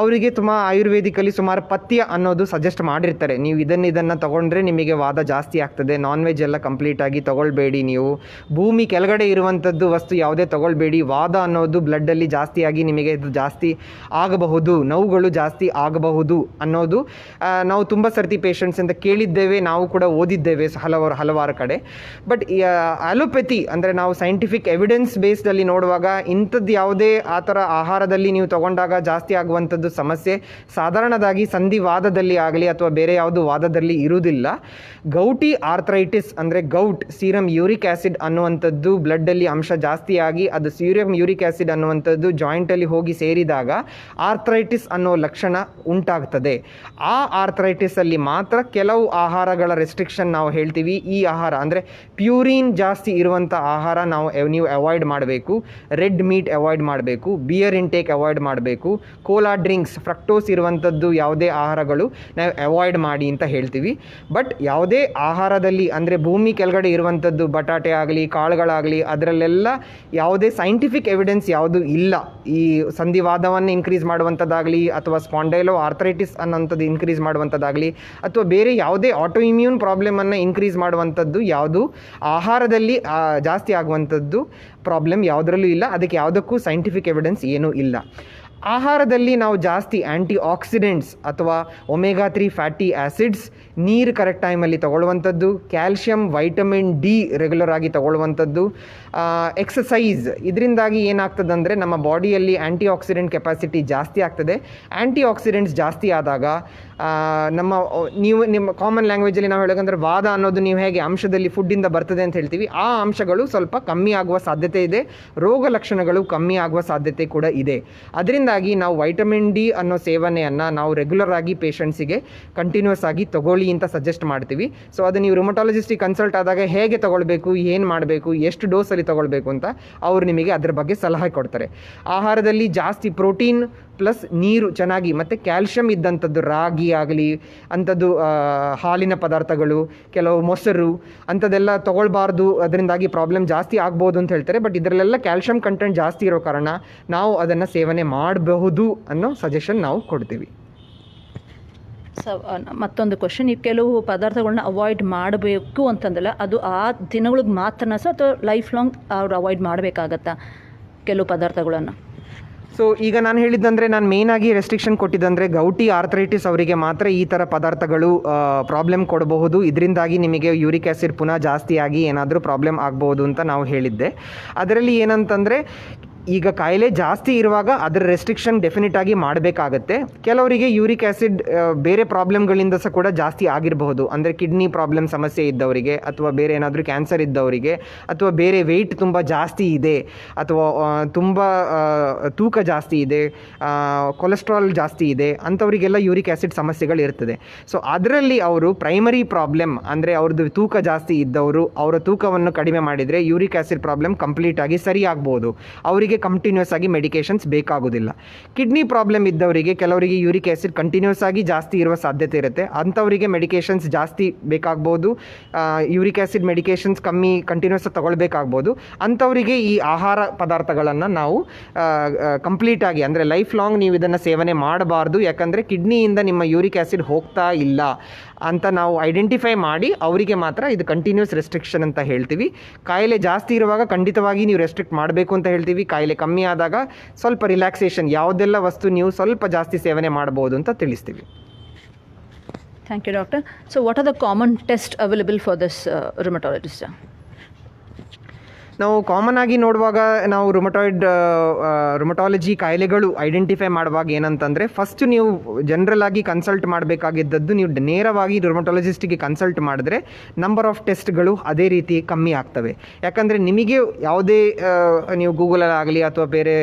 ಅವರಿಗೆ ಆಯುರ್ವೇದಿಕಲ್ಲಿ ಸುಮಾರು ಪಥ್ಯ ಅನ್ನೋದು ಸಜೆಸ್ಟ್ ಮಾಡಿರ್ತಾರೆ. ನೀವು ಇದನ್ನು ತೊಗೊಂಡ್ರೆ ನಿಮಗೆ ವಾದ ಜಾಸ್ತಿ ಆಗ್ತದೆ, ನಾನ್ ವೆಜ್ ಎಲ್ಲ ಕಂಪ್ಲೀಟಾಗಿ ತೊಗೊಳ್ಬೇಡಿ, ನೀವು ಭೂಮಿ ಕೆಳಗಡೆ ಇರುವಂಥದ್ದು ವಸ್ತು ಯಾವುದೇ ತೊಗೊಳ್ಬೇಡಿ, ವಾದ ಅನ್ನೋದು ಬ್ಲಡ್ಡಲ್ಲಿ ಜಾಸ್ತಿಯಾಗಿ ನಿಮಗೆ ಇದು ಜಾಸ್ತಿ ಆಗಬಹುದು, ನೋವುಗಳು ಜಾಸ್ತಿ ಆಗಬಹುದು ಅನ್ನೋದು ನಾವು ತುಂಬ ಸರ್ತಿ ಪೇಷಂಟ್ಸಿಂದ ಕೇಳಿದ್ದೇವೆ, ನಾವು ಕೂಡ ಓದಿದ್ದೇವೆ ಹಲವಾರು ಕಡೆ. ಬಟ್ ಅಲೋಪತಿ ಅಂದರೆ ನಾವು ಸೈಂಟಿಫಿಕ್ ಎವಿಡೆನ್ಸ್ ಬೇಸ್ಡಲ್ಲಿ ನೋಡುವಾಗ ಇಂಥದ್ದು ಯಾವುದೇ ಆ ಥರ ಆಹಾರದಲ್ಲಿ ನೀವು ತಗೊಂಡಾಗ ಜಾಸ್ತಿ ಆಗುವಂಥದ್ದು ಸಮಸ್ಯೆ ಸಾಧಾರಣದಾಗಿ ಸಂಧಿವಾದದಲ್ಲಿ ಆಗಲಿ ಅಥವಾ ಬೇರೆ ಯಾವುದು ವಾದದಲ್ಲಿ ಇರುವುದಿಲ್ಲ. ಗೌಟಿ ಆರ್ಥ್ರೈಟಿಸ್ ಅಂದರೆ ಗೌಟ್, ಸೀರಮ್ ಯೂರಿಕ್ ಆ್ಯಸಿಡ್ ಅನ್ನುವಂಥದ್ದು ಬ್ಲಡ್ಡಲ್ಲಿ ಅಂಶ ಜಾಸ್ತಿಯಾಗಿ ಅದು ಸೀರಮ್ ಯೂರಿಕ್ ಆ್ಯಸಿಡ್ ಅನ್ನುವಂಥದ್ದು ಜಾಯಿಂಟಲ್ಲಿ ಹೋಗಿ ಸೇರಿದಾಗ ಆರ್ಥ್ರೈಟಿಸ್ ಅನ್ನೋ ಲಕ್ಷಣ ಉಂಟಾಗ್ತದೆ. ಆ ಆರ್ಥ್ರೈಟಿಸಲ್ಲಿ ಮಾತ್ರ ಕೆಲವು ಆಹಾರಗಳ ರೆಸ್ಟ್ರಿಕ್ಷನ್ ನಾವು ಹೇಳ್ತೀವಿ. ಈ ಆಹಾರ ಅಂದರೆ ಪ್ಯೂರಿನ್ ಜಾಸ್ತಿ ಇರುವಂಥ ಆಹಾರ ನೀವು ಅವಾಯ್ಡ್ ಮಾಡಬೇಕು, ರೆಡ್ ಮೀಟ್ ಅವಾಯ್ಡ್ ಮಾಡಬೇಕು, ಬಿಯರ್ ಇಂಟೇಕ್ ಅವಾಯ್ಡ್ ಮಾಡಬೇಕು, ಕೋಲಾ ಡ್ರಿಂಕ್ಸ್, ಫ್ರಕ್ಟೋಸ್ ಇರುವಂಥದ್ದು ಯಾವುದೇ ಆಹಾರಗಳು ನಾವು ಅವಾಯ್ಡ್ ಮಾಡಿ ಅಂತ ಹೇಳ್ತೀವಿ. ಬಟ್ ಯಾವುದೇ ಆಹಾರದಲ್ಲಿ ಅಂದರೆ ಭೂಮಿ ಕೆಳಗಡೆ ಇರುವಂಥದ್ದು ಬಟಾಟೆ ಆಗಲಿ ಕಾಳುಗಳಾಗಲಿ ಅದರಲ್ಲೆಲ್ಲ ಯಾವುದೇ ಸೈಂಟಿಫಿಕ್ ಎವಿಡೆನ್ಸ್ ಯಾವುದು ಇಲ್ಲ. ಈ ಸಂಧಿವಾದವನ್ನು ಇನ್ಕ್ರೀಸ್ ಮಾಡುವಂಥದ್ದಾಗಲಿ ಅಥವಾ ಸ್ಪಾಂಡೈಲೋ ಆರ್ಥ್ರೈಟಿಸ್ ಅನ್ನೋಂಥದ್ದು ಇನ್ಕ್ರೀಸ್ ಮಾಡುವಂಥದ್ದಾಗಲಿ ಅಥವಾ ಬೇರೆ ಯಾವುದೇ ಆಟೋ ಇಮ್ಯೂನ್ ಪ್ರಾಬ್ಲಮನ್ನು ಇನ್ಕ್ರೀಸ್ ಮಾಡುವಂಥದ್ದು ಯಾವುದು ಆಹಾರದಲ್ಲಿ ಜಾಸ್ತಿ ಆಗುವಂಥದ್ದು ಪ್ರಾಬ್ಲಮ್ ಯಾವುದರಲ್ಲೂ ಇಲ್ಲ. ಅದಕ್ಕೆ ಯಾವುದಕ್ಕೂ ಸೈಂಟಿಫಿಕ್ ಎವಿಡೆನ್ಸ್ ಏನೂ ಇಲ್ಲ. ಆಹಾರದಲ್ಲಿ ನಾವು ಜಾಸ್ತಿ ಆ್ಯಂಟಿ ಆಕ್ಸಿಡೆಂಟ್ಸ್ ಅಥವಾ ಒಮೆಗಾ 3 ಫ್ಯಾಟಿ ಆ್ಯಸಿಡ್ಸ್, ನೀರು ಕರೆಕ್ಟ್ ಟೈಮಲ್ಲಿ ತಗೊಳ್ಳುವಂಥದ್ದು, ಕ್ಯಾಲ್ಶಿಯಂ, ವೈಟಮಿನ್ ಡಿ ರೆಗ್ಯುಲರ್ ಆಗಿ ತಗೊಳ್ಳುವಂಥದ್ದು, ಎಕ್ಸಸೈಸ್. ಇದರಿಂದಾಗಿ ಏನಾಗ್ತದೆ ಅಂದರೆ ನಮ್ಮ ಬಾಡಿಯಲ್ಲಿ ಆ್ಯಂಟಿ ಆಕ್ಸಿಡೆಂಟ್ ಕೆಪಾಸಿಟಿ ಜಾಸ್ತಿ ಆಗ್ತದೆ. ಆ್ಯಂಟಿ ಆಕ್ಸಿಡೆಂಟ್ಸ್ ಜಾಸ್ತಿ ಆದಾಗ ನಿಮ್ಮ ಕಾಮನ್ ಲ್ಯಾಂಗ್ವೇಜಲ್ಲಿ ನಾವು ಹೇಳೋದಂದ್ರೆ ವಾದ ಅನ್ನೋದು ನೀವು ಹೇಗೆ ಅಂಶದಲ್ಲಿ ಫುಡ್ಡಿಂದ ಬರ್ತದೆ ಅಂತ ಹೇಳ್ತೀವಿ, ಆ ಅಂಶಗಳು ಸ್ವಲ್ಪ ಕಮ್ಮಿ ಆಗುವ ಸಾಧ್ಯತೆ ಇದೆ, ರೋಗ ಲಕ್ಷಣಗಳು ಕಮ್ಮಿ ಆಗುವ ಸಾಧ್ಯತೆ ಕೂಡ ಇದೆ. ಅದರಿಂದಾಗಿ ನಾವು ವೈಟಮಿನ್ ಡಿ ಅನ್ನೋ ಸೇವನೆಯನ್ನು ನಾವು ರೆಗ್ಯುಲರ್ ಆಗಿ ಪೇಷಂಟ್ಸಿಗೆ ಕಂಟಿನ್ಯೂಸ್ ಆಗಿ ತಗೊಳ್ಳಿ ಅಂತ ಸಜೆಸ್ಟ್ ಮಾಡ್ತೀವಿ. ಸೊ ಅದು ನೀವು ರುಮಟಾಲಜಿಸ್ಟಿಗೆ ಕನ್ಸಲ್ಟ್ ಆದಾಗ ಹೇಗೆ ತಗೊಳ್ಬೇಕು, ಏನು ಮಾಡಬೇಕು, ಎಷ್ಟು ಡೋಸಲ್ಲಿ ತಗೊಳ್ಬೇಕು ಅಂತ ಅವರು ನಿಮಗೆ ಅದ್ರ ಬಗ್ಗೆ ಸಲಹೆ ಕೊಡ್ತಾರೆ. ಆಹಾರದಲ್ಲಿ ಜಾಸ್ತಿ ಪ್ರೋಟೀನ್ ಪ್ಲಸ್ ನೀರು ಚೆನ್ನಾಗಿ ಮತ್ತು ಕ್ಯಾಲ್ಶಿಯಂ ಇದ್ದಂಥದ್ದು ರಾಗಿ ಆಗಲಿ ಅಂಥದ್ದು, ಹಾಲಿನ ಪದಾರ್ಥಗಳು, ಕೆಲವು ಮೊಸರು ಅಂಥದ್ದೆಲ್ಲ ತೊಗೊಳ್ಬಾರ್ದು, ಅದರಿಂದಾಗಿ ಪ್ರಾಬ್ಲಮ್ ಜಾಸ್ತಿ ಆಗ್ಬೋದು ಅಂತ ಹೇಳ್ತಾರೆ. ಬಟ್ ಇದರಲ್ಲೆಲ್ಲ ಕ್ಯಾಲ್ಶಿಯಂ ಕಂಟೆಂಟ್ ಜಾಸ್ತಿ ಇರೋ ಕಾರಣ ನಾವು ಅದನ್ನು ಸೇವನೆ ಮಾಡಬಹುದು ಅನ್ನೋ ಸಜೆಷನ್ ನಾವು ಕೊಡ್ತೀವಿ. ಮತ್ತೊಂದು ಕ್ವಶನ್, ಈ ಕೆಲವು ಪದಾರ್ಥಗಳನ್ನ ಅವಾಯ್ಡ್ ಮಾಡಬೇಕು ಅಂತಂದಲ್ಲ, ಅದು ಆ ದಿನಗಳಿಗೆ ಮಾತ್ರನ ಸಹ ಅಥವಾ ಲೈಫ್ ಲಾಂಗ್ ಅವ್ರು ಅವಾಯ್ಡ್ ಮಾಡಬೇಕಾಗತ್ತಾ ಕೆಲವು ಪದಾರ್ಥಗಳನ್ನು? ಸೊ ಈಗ ನಾನು ಹೇಳಿದ್ದಂದರೆ, ನಾನು ಮೇಯ್ನಾಗಿ ರೆಸ್ಟ್ರಿಕ್ಷನ್ ಕೊಟ್ಟಿದ್ದಂದರೆ ಗೌಟಿ ಆರ್ಥ್ರೈಟಿಸ್ ಅವರಿಗೆ ಮಾತ್ರ ಈ ಥರ ಪದಾರ್ಥಗಳು ಪ್ರಾಬ್ಲಮ್ ಕೊಡಬಹುದು, ಇದರಿಂದಾಗಿ ನಿಮಗೆ ಯೂರಿಕ್ ಆ್ಯಸಿಡ್ ಪುನಃ ಜಾಸ್ತಿಯಾಗಿ ಏನಾದರೂ ಪ್ರಾಬ್ಲಮ್ ಆಗ್ಬೋದು ಅಂತ ನಾವು ಹೇಳಿದ್ದೆ. ಅದರಲ್ಲಿ ಏನಂತಂದರೆ ಈಗ ಕಾಯಿಲೆ ಜಾಸ್ತಿ ಇರುವಾಗ ಅದರ ರೆಸ್ಟ್ರಿಕ್ಷನ್ ಡೆಫಿನೆಟ್ ಆಗಿ ಮಾಡಬೇಕಾಗತ್ತೆ. ಕೆಲವರಿಗೆ ಯೂರಿಕ್ ಆ್ಯಸಿಡ್ ಬೇರೆ ಪ್ರಾಬ್ಲಮ್ಗಳಿಂದ ಸಹ ಕೂಡ ಜಾಸ್ತಿ ಆಗಿರಬಹುದು. ಅಂದರೆ ಕಿಡ್ನಿ ಪ್ರಾಬ್ಲಮ್ ಸಮಸ್ಯೆ ಇದ್ದವರಿಗೆ ಅಥವಾ ಬೇರೆ ಏನಾದರೂ ಕ್ಯಾನ್ಸರ್ ಇದ್ದವರಿಗೆ ಅಥವಾ ಬೇರೆ ವೆಯ್ಟ್ ತುಂಬ ಜಾಸ್ತಿ ಇದೆ ಅಥವಾ ತುಂಬ ತೂಕ ಜಾಸ್ತಿ ಇದೆ, ಕೊಲೆಸ್ಟ್ರಾಲ್ ಜಾಸ್ತಿ ಇದೆ, ಅಂಥವರಿಗೆಲ್ಲ ಯೂರಿಕ್ ಆ್ಯಸಿಡ್ ಸಮಸ್ಯೆಗಳು ಇರ್ತದೆ. ಸೊ ಅದರಲ್ಲಿ ಅವರು ಪ್ರೈಮರಿ ಪ್ರಾಬ್ಲಮ್ ಅಂದರೆ ಅವ್ರದ್ದು ತೂಕ ಜಾಸ್ತಿ ಇದ್ದವರು ಅವರ ತೂಕವನ್ನು ಕಡಿಮೆ ಮಾಡಿದರೆ ಯೂರಿಕ್ ಆ್ಯಸಿಡ್ ಪ್ರಾಬ್ಲಮ್ ಕಂಪ್ಲೀಟಾಗಿ ಸರಿ ಆಗ್ಬೋದು, ಅವರಿಗೆ ಕಂಟಿನ್ಯೂಸ್ ಆಗಿ ಮೆಡಿಕೇಷನ್ಸ್ ಬೇಕಾಗೋದಿಲ್ಲ. ಕಿಡ್ನಿ ಪ್ರಾಬ್ಲಮ್ ಇದ್ದವರಿಗೆ ಕೆಲವರಿಗೆ ಯೂರಿಕ್ ಆ್ಯಸಿಡ್ ಕಂಟಿನ್ಯೂಸ್ ಆಗಿ ಜಾಸ್ತಿ ಇರುವ ಸಾಧ್ಯತೆ ಇರುತ್ತೆ, ಅಂಥವರಿಗೆ ಮೆಡಿಕೇಷನ್ಸ್ ಜಾಸ್ತಿ ಬೇಕಾಗ್ಬೋದು, ಯೂರಿಕ್ ಆ್ಯಸಿಡ್ ಮೆಡಿಕೇಷನ್ಸ್ ಕಮ್ಮಿ ಕಂಟಿನ್ಯೂಸ್ ತಗೊಳ್ಬೇಕಾಗ್ಬೋದು. ಅಂಥವರಿಗೆ ಈ ಆಹಾರ ಪದಾರ್ಥಗಳನ್ನು ನಾವು ಕಂಪ್ಲೀಟಾಗಿ ಅಂದರೆ ಲೈಫ್ ಲಾಂಗ್ ನೀವು ಇದನ್ನು ಸೇವನೆ ಮಾಡಬಾರ್ದು, ಯಾಕಂದರೆ ಕಿಡ್ನಿಯಿಂದ ನಿಮ್ಮ ಯೂರಿಕ್ ಆ್ಯಸಿಡ್ ಹೋಗ್ತಾ ಇಲ್ಲ ಅಂತ ನಾವು ಐಡೆಂಟಿಫೈ ಮಾಡಿ ಅವರಿಗೆ ಮಾತ್ರ ಇದು ಕಂಟಿನ್ಯೂಸ್ ರೆಸ್ಟ್ರಿಕ್ಷನ್ ಅಂತ ಹೇಳ್ತೀವಿ. ಕಾಯಿಲೆ ಜಾಸ್ತಿ ಇರುವಾಗ ಖಂಡಿತವಾಗಿ ನೀವು ರೆಸ್ಟ್ರಿಕ್ಟ್ ಮಾಡಬೇಕು ಅಂತ ಹೇಳ್ತೀವಿ. ಕಾಯಿಲೆ ಕಮ್ಮಿ ಆದಾಗ ಸ್ವಲ್ಪ ರಿಲ್ಯಾಕ್ಸೇಷನ್, ಯಾವುದೆಲ್ಲ ವಸ್ತು ನೀವು ಸ್ವಲ್ಪ ಜಾಸ್ತಿ ಸೇವನೆ ಮಾಡ್ಬೋದು ಅಂತ ತಿಳಿಸ್ತೀವಿ. Thank you doctor. So what are the common test available for this rheumatologist? ನಾವು ಕಾಮನ್ ಆಗಿ ನೋಡುವಾಗ ನಾವು ರುಮಟಾಲಜಿ ಕಾಯಿಲೆಗಳು ಐಡೆಂಟಿಫೈ ಮಾಡುವಾಗ ಏನಂತಂದರೆ, ಫಸ್ಟ್ ನೀವು ಜನರಲ್ ಆಗಿ ಕನ್ಸಲ್ಟ್ ಮಾಡಬೇಕಾಗಿದ್ದದ್ದು, ನೀವು ನೇರವಾಗಿ ರುಮಟಾಲಜಿಸ್ಟಿಗೆ ಕನ್ಸಲ್ಟ್ ಮಾಡಿದ್ರೆ ನಂಬರ್ ಆಫ್ ಟೆಸ್ಟ್ಗಳು ಅದೇ ರೀತಿ ಕಮ್ಮಿ ಆಗ್ತವೆ. ಯಾಕಂದರೆ ನಿಮಗೆ ಯಾವುದೇ ನೀವು ಗೂಗಲಲ್ಲಾಗಲಿ ಅಥವಾ ಬೇರೆ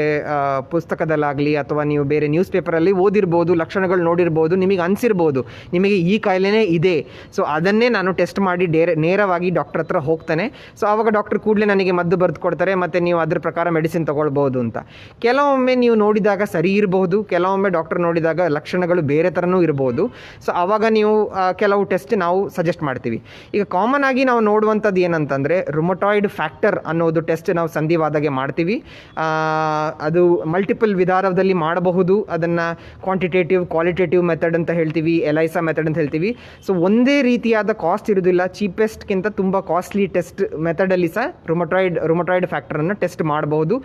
ಪುಸ್ತಕದಲ್ಲಾಗಲಿ ಅಥವಾ ನೀವು ಬೇರೆ ನ್ಯೂಸ್ ಪೇಪರಲ್ಲಿ ಓದಿರ್ಬೋದು, ಲಕ್ಷಣಗಳು ನೋಡಿರ್ಬೋದು, ನಿಮಗೆ ಅನಿಸಿರ್ಬೋದು ನಿಮಗೆ ಈ ಕಾಯಿಲೆನೇ ಇದೆ, ಸೊ ಅದನ್ನೇ ನಾನು ಟೆಸ್ಟ್ ಮಾಡಿ ನೇರವಾಗಿ ಡಾಕ್ಟರ್ ಹತ್ರ ಹೋಗ್ತಾನೆ. ಸೊ ಆವಾಗ ಡಾಕ್ಟರ್ ಕೂಡಲೇ ನನಗೆ ಮದ್ದು ಬರೆದು ಕೊಡ್ತಾರೆ ಮತ್ತು ನೀವು ಅದ್ರ ಪ್ರಕಾರ ಮೆಡಿಸಿನ್ ತೊಗೊಳ್ಬೋದು ಅಂತ. ಕೆಲವೊಮ್ಮೆ ನೀವು ನೋಡಿದಾಗ ಸರಿ ಇರಬಹುದು, ಕೆಲವೊಮ್ಮೆ ಡಾಕ್ಟರ್ ನೋಡಿದಾಗ ಲಕ್ಷಣಗಳು ಬೇರೆ ಥರನೂ ಇರ್ಬೋದು. ಸೊ ಆವಾಗ ನೀವು ಕೆಲವು ಟೆಸ್ಟ್ ನಾವು ಸಜೆಸ್ಟ್ ಮಾಡ್ತೀವಿ. ಈಗ ಕಾಮನ್ ಆಗಿ ನಾವು ನೋಡುವಂಥದ್ದು ಏನಂತಂದರೆ, ರುಮಟಾಯ್ಡ್ ಫ್ಯಾಕ್ಟರ್ ಅನ್ನೋದು ಟೆಸ್ಟ್ ನಾವು ಸಂಧಿವಾದಾಗೆ ಮಾಡ್ತೀವಿ. ಅದು ಮಲ್ಟಿಪಲ್ ವಿಧಾನದಲ್ಲಿ ಮಾಡಬಹುದು. ಅದನ್ನು ಕ್ವಾಂಟಿಟೇಟಿವ್, ಕ್ವಾಲಿಟೇಟಿವ್ ಮೆಥಡ್ ಅಂತ ಹೇಳ್ತೀವಿ, ಎಲೈಸಾ ಮೆಥಡ್ ಅಂತ ಹೇಳ್ತೀವಿ. ಸೊ ಒಂದೇ ರೀತಿಯಾದ ಕಾಸ್ಟ್ ಇರೋದಿಲ್ಲ, ಚೀಪೆಸ್ಟ್ಗಿಂತ ತುಂಬ ಕಾಸ್ಟ್ಲಿ ಟೆಸ್ಟ್ ಮೆಥಡಲ್ಲಿ ಸಹ ರುಮಟಾಯ್ಡ್ ಫ್ಯಾಕ್ಟರನ್ನು ಟೆಸ್ಟ್ ಮಾಡಬಹುದು.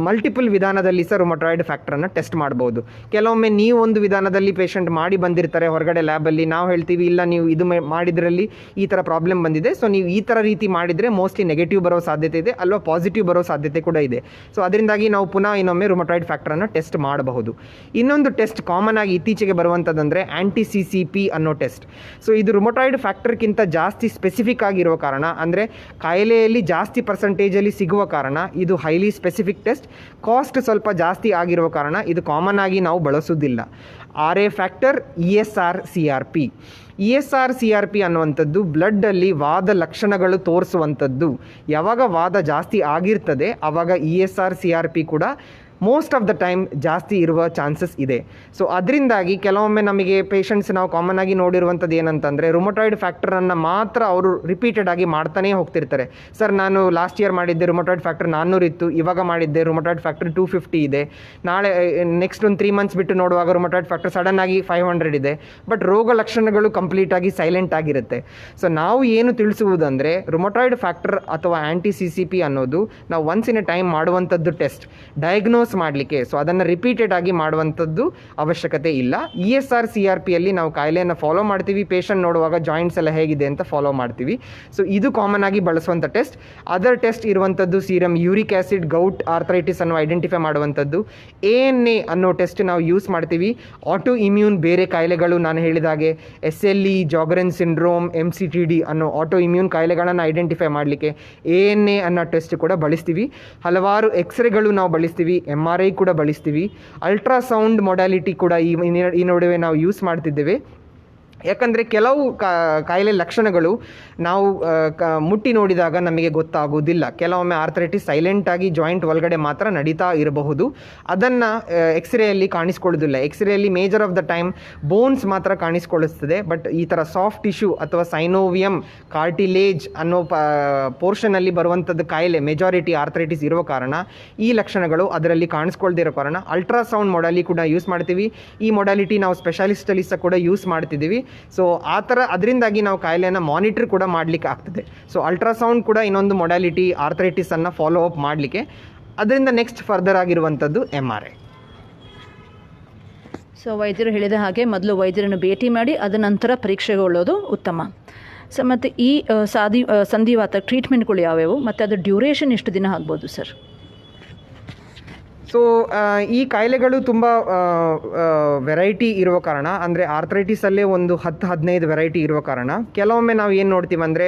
ಮಲ್ಟಿಪಲ್ ವಿಧಾನದಲ್ಲಿ ಸಹ ರುಮಟಾಯ್ಡ್ ಫ್ಯಾಕ್ಟರನ್ನು ಟೆಸ್ಟ್ ಮಾಡಬಹುದು. ಕೆಲವೊಮ್ಮೆ ನೀವು ಒಂದು ವಿಧಾನದಲ್ಲಿ ಪೇಷಂಟ್ ಮಾಡಿ ಬಂದಿರ್ತಾರೆ ಹೊರಗಡೆ ಲ್ಯಾಬಲ್ಲಿ, ನಾವು ಹೇಳ್ತೀವಿ ಇಲ್ಲ ನೀವು ಇದು ಮಾಡಿದ್ರಲ್ಲಿ ಈ ಥರ ಪ್ರಾಬ್ಲಮ್ ಬಂದಿದೆ, ಸೊ ನೀವು ಈ ಥರ ರೀತಿ ಮಾಡಿದರೆ ಮೋಸ್ಟ್ಲಿ ನೆಗೆಟಿವ್ ಬರೋ ಸಾಧ್ಯತೆ ಇದೆ, ಅಲ್ವಾ ಪಾಸಿಟಿವ್ ಬರೋ ಸಾಧ್ಯತೆ ಕೂಡ ಇದೆ. ಸೊ ಅದರಿಂದಾಗಿ ನಾವು ಪುನಃ ಇನ್ನೊಮ್ಮೆ ರುಮಟಾಯ್ಡ್ ಫ್ಯಾಕ್ಟರನ್ನು ಟೆಸ್ಟ್ ಮಾಡಬಹುದು. ಇನ್ನೊಂದು ಟೆಸ್ಟ್ ಕಾಮನ್ ಆಗಿ ಇತ್ತೀಚೆಗೆ ಬರುವಂಥದ್ದಂದರೆ anti-CCP ಅನ್ನೋ ಟೆಸ್ಟ್. ಸೊ ಇದು ರುಮಟಾಯ್ಡ್ ಫ್ಯಾಕ್ಟರ್ಗಿಂತ ಜಾಸ್ತಿ ಸ್ಪೆಸಿಫಿಕ್ ಆಗಿರುವ ಕಾರಣ, ಅಂದರೆ ಕಾಯಿಲೆಯಲ್ಲಿ ಜಾಸ್ತಿ ಪರ್ಸೆಂಟೇಜಲ್ಲಿ ಸಿಗುವ ಕಾರಣ ಇದು ಹೈಲಿ ಸ್ಪೆಸಿಫಿಕ್ ಟೆಸ್ಟ್. ಕಾಸ್ಟ್ ಸ್ವಲ್ಪ ಜಾಸ್ತಿ ಆಗಿರುವ ಕಾರಣ ಇದು ಕಾಮನ್ ಆಗಿ ನಾವು ಬಳಸೋದಿಲ್ಲ. RA factor, ESR-CRP. ESR-CRP ಅನ್ನುವಂಥದ್ದು ಬ್ಲಡ್ಡಲ್ಲಿ ವಾದ ಲಕ್ಷಣಗಳು ತೋರಿಸುವಂಥದ್ದು. ಯಾವಾಗ ವಾದ ಜಾಸ್ತಿ ಆಗಿರ್ತದೆ ಆವಾಗ ESR-CRP ಕೂಡ ಮೋಸ್ಟ್ ಆಫ್ ದ ಟೈಮ್ ಜಾಸ್ತಿ ಇರುವ ಚಾನ್ಸಸ್ ಇದೆ. ಸೊ ಅದರಿಂದಾಗಿ ಕೆಲವೊಮ್ಮೆ ನಮಗೆ ಪೇಷಂಟ್ಸ್ ನಾವು ಕಾಮನ್ ಆಗಿ ನೋಡಿರುವಂಥದ್ದು ಏನಂತಂದರೆ, ರುಮಟಾಯ್ಡ್ ಫ್ಯಾಕ್ಟರನ್ನು ಮಾತ್ರ ಅವರು ರಿಪೀಟೆಡ್ ಆಗಿ ಮಾಡ್ತಾನೇ ಹೋಗ್ತಿರ್ತಾರೆ. ಸರ್ ನಾನು ಲಾಸ್ಟ್ ಇಯರ್ ಮಾಡಿದ್ದೆ ರುಮಟಾಯ್ಡ್ ಫ್ಯಾಕ್ಟರ್ 400 ಇತ್ತು, ಇವಾಗ ಮಾಡಿದ್ದೆ ರುಮಟಾಯ್ಡ್ ಫ್ಯಾಕ್ಟರ್ 250 ಇದೆ, ನಾಳೆ ನೆಕ್ಸ್ಟ್ ಒಂದು 3 ಮಂತ್ಸ್ ಬಿಟ್ಟು ನೋಡುವಾಗ ರುಮಟಾಯ್ಡ್ ಫ್ಯಾಕ್ಟರ್ ಸಡನ್ ಆಗಿ 500 ಇದೆ. ಬಟ್ ರೋಗ ಲಕ್ಷಣಗಳು ಕಂಪ್ಲೀಟಾಗಿ ಸೈಲೆಂಟ್ ಆಗಿರುತ್ತೆ. ಸೊ ನಾವು ಏನು ತಿಳಿಸುವುದಂದರೆ, ರುಮಟಾಯ್ಡ್ ಫ್ಯಾಕ್ಟರ್ ಅಥವಾ anti-CCP ಅನ್ನೋದು ನಾವು ಒನ್ಸ್ ಇನ್ ಎ ಟೈಮ್ ಮಾಡುವಂಥದ್ದು ಟೆಸ್ಟ್, ಡಯಾಗ್ನೋಸ್ ಮಾಡಲಿಕ್ಕೆ. ಸೊ ಅದನ್ನು ರಿಪೀಟೆಡ್ ಆಗಿ ಮಾಡುವಂಥದ್ದು ಅವಶ್ಯಕತೆ ಇಲ್ಲ. ESR-CRPಯಲ್ಲಿ ನಾವು ಕಾಯಿಲೆಯನ್ನು ಫಾಲೋ ಮಾಡ್ತೀವಿ, ಪೇಷಂಟ್ ನೋಡುವಾಗ ಜಾಯಿಂಟ್ಸ್ ಎಲ್ಲ ಹೇಗಿದೆ ಅಂತ ಫಾಲೋ ಮಾಡ್ತೀವಿ. ಸೊ ಇದು ಕಾಮನ್ ಆಗಿ ಬಳಸುವಂಥ ಟೆಸ್ಟ್. ಅದರ್ ಟೆಸ್ಟ್ ಇರುವಂಥದ್ದು serum uric acid, gout, arthritis ಅನ್ನು ಐಡೆಂಟಿಫೈ ಮಾಡುವಂಥದ್ದು. ANA ಅನ್ನೋ ಟೆಸ್ಟ್ ನಾವು ಯೂಸ್ ಮಾಡ್ತೀವಿ. ಆಟೋ ಇಮ್ಯೂನ್ ಬೇರೆ ಕಾಯಿಲೆಗಳು, ನಾನು ಹೇಳಿದಾಗೆ SLE, ಜಾಗರನ್ ಸಿಂಡ್ರೋಮ್, MCTD ಅನ್ನೋ ಆಟೋ ಇಮ್ಯೂನ್ ಕಾಯಿಲೆಗಳನ್ನು ಐಡೆಂಟಿಫೈ ಮಾಡಲಿಕ್ಕೆ ANA ಅನ್ನೋ ಟೆಸ್ಟ್ ಕೂಡ ಬಳಸ್ತೀವಿ. ಹಲವಾರು ಎಕ್ಸ್ರೇಗಳು ನಾವು ಬಳಸ್ತೀವಿ, MRI ಕೂಡ ಬಳಸ್ತೀವಿ. ಅಲ್ಟ್ರಾಸೌಂಡ್ ಮೊಡ್ಯಾಲಿಟಿ ಕೂಡ ಈ ನಡುವೆ ನಾವು ಯೂಸ್ ಮಾಡ್ತಿದ್ದೇವೆ. ಯಾಕಂದರೆ ಕೆಲವು ಕಾಯಿಲೆ ಲಕ್ಷಣಗಳು ನಾವು ಮುಟ್ಟಿ ನೋಡಿದಾಗ ನಮಗೆ ಗೊತ್ತಾಗೋದಿಲ್ಲ. ಕೆಲವೊಮ್ಮೆ ಆರ್ಥರೈಟಿಸ್ ಸೈಲೆಂಟಾಗಿ ಜಾಯಿಂಟ್ ಒಳಗಡೆ ಮಾತ್ರ ನಡೀತಾ ಇರಬಹುದು, ಅದನ್ನು ಎಕ್ಸ್ರೇಯಲ್ಲಿ ಕಾಣಿಸ್ಕೊಳ್ಳೋದಿಲ್ಲ. ಎಕ್ಸ್ರೇಯಲ್ಲಿ major of the time bones ಮಾತ್ರ ಕಾಣಿಸ್ಕೊಳ್ಳಿಸ್ತದೆ. ಬಟ್ ಈ ಥರ ಸಾಫ್ಟ್ ಟಿಶ್ಯೂ ಅಥವಾ ಸೈನೋವಿಯಮ್, ಕಾರ್ಟಿಲೇಜ್ ಅನ್ನೋ ಪೋರ್ಷನಲ್ಲಿ ಬರುವಂಥದ್ದು ಕಾಯಿಲೆ ಮೆಜಾರಿಟಿ ಆರ್ಥರೈಟಿಸ್ ಇರುವ ಕಾರಣ ಈ ಲಕ್ಷಣಗಳು ಅದರಲ್ಲಿ ಕಾಣಿಸ್ಕೊಳ್ದೇ ಇರೋ ಕಾರಣ ಅಲ್ಟ್ರಾಸೌಂಡ್ ಮೊಡಾಲಿ ಕೂಡ ಯೂಸ್ ಮಾಡ್ತೀವಿ. ಈ ಮೊಡಾಲಿಟಿ ನಾವು ಸ್ಪೆಷಲಿಸ್ಟಲ್ಲಿ ಸಹ ಕೂಡ ಯೂಸ್ ಮಾಡ್ತಿದ್ದೀವಿ. ಸೊ ಆ ಥರ ಅದರಿಂದಾಗಿ ನಾವು ಕಾಯಿಲೆಯನ್ನು ಮಾನಿಟರ್ ಕೂಡ ಮಾಡಲಿಕ್ಕೆ ಆಗ್ತದೆ. ಸೊ ಅಲ್ಟ್ರಾಸೌಂಡ್ ಕೂಡ ಇನ್ನೊಂದು ಮೊಡಾಲಿಟಿ ಆರ್ಥರೈಟಿಸನ್ನು ಫಾಲೋ ಅಪ್ ಮಾಡಲಿಕ್ಕೆ. ಅದರಿಂದ ನೆಕ್ಸ್ಟ್ ಫರ್ದರ್ ಆಗಿರುವಂಥದ್ದು MRI. ಸೊ ವೈದ್ಯರು ಹೇಳಿದ ಹಾಗೆ ಮೊದಲು ವೈದ್ಯರನ್ನು ಭೇಟಿ ಮಾಡಿ ಅದ ನಂತರ ಪರೀಕ್ಷೆಗೊಳ್ಳೋದು ಉತ್ತಮ. ಸೊ ಮತ್ತು ಈ ಸಂಧಿವಾತ ಟ್ರೀಟ್ಮೆಂಟ್ಗಳು ಯಾವ್ಯಾವು ಮತ್ತು ಅದರ ಡ್ಯೂರೇಷನ್ ಎಷ್ಟು ದಿನ ಆಗ್ಬೋದು ಸರ್? ಸೊ ಈ ಕಾಯಿಲೆಗಳು ತುಂಬ ವೆರೈಟಿ ಇರುವ ಕಾರಣ, ಅಂದರೆ ಆರ್ಥರೈಟಿಸಲ್ಲೇ ಒಂದು 10-15 ವೆರೈಟಿ ಇರುವ ಕಾರಣ ಕೆಲವೊಮ್ಮೆ ನಾವು ಏನು ನೋಡ್ತೀವಿ ಅಂದರೆ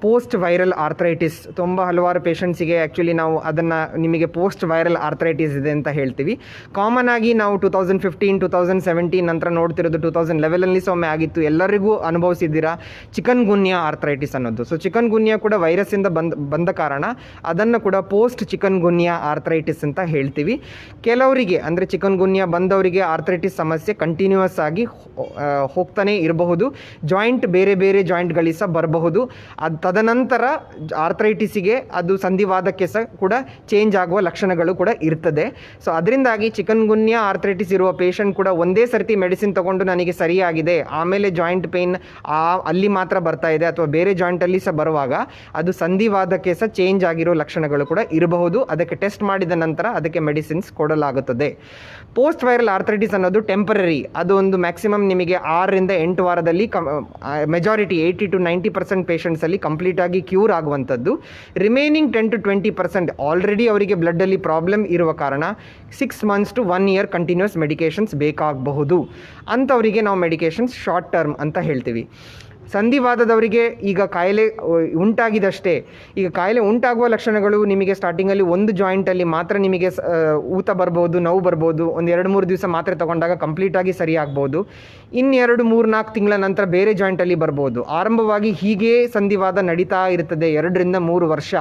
ಪೋಸ್ಟ್ ವೈರಲ್ ಆರ್ಥರೈಟಿಸ್. ತುಂಬ ಹಲವಾರು ಪೇಷಂಟ್ಸಿಗೆ ಆ್ಯಕ್ಚುಲಿ ನಾವು ಅದನ್ನು ನಿಮಗೆ ಪೋಸ್ಟ್ ವೈರಲ್ ಆರ್ಥರೈಟಿಸ್ ಇದೆ ಅಂತ ಹೇಳ್ತೀವಿ. ಕಾಮನ್ ಆಗಿ ನಾವು 2015, 2017 ನಂತರ ನೋಡ್ತಿರೋದು 2011 ಒಮ್ಮೆ ಆಗಿತ್ತು, ಎಲ್ಲರಿಗೂ ಅನುಭವಿಸಿದ್ದೀರಾ ಚಿಕನ್ ಗುನ್ಯಾ ಆರ್ಥರೈಟಿಸ್ ಅನ್ನೋದು. ಸೊ ಚಿಕನ್ ಗುನ್ಯಾ ಕೂಡ ವೈರಸ್ಸಿಂದ ಬಂದ ಕಾರಣ ಅದನ್ನು ಕೂಡ ಪೋಸ್ಟ್ ಚಿಕನ್ ಗುನ್ಯಾ ಆರ್ಥರೈಟಿಸ್ ಅಂತ ಹೇಳ್ತೀವಿ. ಕೆಲವರಿಗೆ ಅಂದರೆ ಚಿಕನ್ ಗುನ್ಯಾ ಬಂದವರಿಗೆ ಆರ್ಥರೈಟಿಸ್ ಸಮಸ್ಯೆ ಕಂಟಿನ್ಯೂಯಸ್ ಆಗಿ ಹೋಗ್ತಾನೆ ಇರಬಹುದು. ಜಾಯಿಂಟ್ ಬೇರೆ ಬೇರೆ ಜಾಯಿಂಟ್ಗಳಿಗೆ ಸಹ ಬರಬಹುದು. ಅದು ತದನಂತರ ಆರ್ಥರೈಟಿಸಿಗೆ ಅದು ಸಂಧಿವಾದಕ್ಕೆ ಸಹ ಕೂಡ ಚೇಂಜ್ ಆಗುವ ಲಕ್ಷಣಗಳು ಕೂಡ ಇರ್ತದೆ. ಸೊ ಅದರಿಂದಾಗಿ ಚಿಕನ್ ಗುನ್ಯಾ ಆರ್ಥರೈಟಿಸ್ ಇರುವ ಪೇಷಂಟ್ ಕೂಡ ಒಂದೇ ಸರ್ತಿ ಮೆಡಿಸಿನ್ ತಗೊಂಡು ನನಗೆ ಸರಿಯಾಗಿದೆ, ಆಮೇಲೆ ಜಾಯಿಂಟ್ ಪೇಯ್ನ್ ಅಲ್ಲಿ ಮಾತ್ರ ಬರ್ತಾ ಇದೆ ಅಥವಾ ಬೇರೆ ಜಾಯಿಂಟಲ್ಲಿ ಸಹ ಬರುವಾಗ ಅದು ಸಂಧಿವಾದಕ್ಕೆ ಸಹ ಚೇಂಜ್ ಆಗಿರೋ ಲಕ್ಷಣಗಳು ಕೂಡ ಇರಬಹುದು. ಅದಕ್ಕೆ ಟೆಸ್ಟ್ ಮಾಡಿದ ನಂತರ ಅದಕ್ಕೆ ಮೆಡಿಸಿನ್ ಮೆಡಿಸಿನ್ಸ್ ಕೊಡಲಾಗುತ್ತದೆ. ಪೋಸ್ಟ್ ವೈರಲ್ ಆರ್ಥರೈಟಿಸ್ ಅನ್ನೋದು ಟೆಂಪರರಿ, ಅದು ಒಂದು ಮ್ಯಾಕ್ಸಿಮಮ್ ನಿಮಗೆ 6ರಿಂದ 8 ವಾರದಲ್ಲಿ ಮೆಜಾರಿಟಿ 80 to 90% ಪೇಷಂಟ್ಸಲ್ಲಿ ಕಂಪ್ಲೀಟಾಗಿ ಕ್ಯೂರ್ ಆಗುವಂಥದ್ದು. ರಿಮೈನಿಂಗ್ 10 to 20% ಆಲ್ರೆಡಿ ಅವರಿಗೆ ಬ್ಲಡ್ಡಲ್ಲಿ ಪ್ರಾಬ್ಲಮ್ ಇರುವ ಕಾರಣ 6 months to 1 year continuous medications ಬೇಕಾಗಬಹುದು. ಅಂಥವರಿಗೆ ನಾವು ಮೆಡಿಕೇಷನ್ಸ್ ಶಾರ್ಟ್ ಟರ್ಮ್ ಅಂತ ಹೇಳ್ತೀವಿ. ಸಂಧಿವಾದದವರಿಗೆ ಈಗ ಕಾಯಿಲೆ ಉಂಟಾಗಿದಷ್ಟೇ, ಈಗ ಕಾಯಿಲೆ ಉಂಟಾಗುವ ಲಕ್ಷಣಗಳು ನಿಮಗೆ ಸ್ಟಾರ್ಟಿಂಗಲ್ಲಿ ಒಂದು ಜಾಯಿಂಟಲ್ಲಿ ಮಾತ್ರ ನಿಮಗೆ ಊತ ಬರ್ಬೋದು, ನೋವು ಬರ್ಬೋದು, ಒಂದು 2-3 ದಿವಸ ಮಾತ್ರೆ ತೊಗೊಂಡಾಗ ಕಂಪ್ಲೀಟಾಗಿ ಸರಿ ಆಗ್ಬೋದು. 2-3-4 ತಿಂಗಳ ನಂತರ ಬೇರೆ ಜಾಯಿಂಟಲ್ಲಿ ಬರ್ಬೋದು. ಆರಂಭವಾಗಿ ಹೀಗೇ ಸಂಧಿವಾದ ನಡೀತಾ ಇರ್ತದೆ 2ರಿಂದ 3 ವರ್ಷ.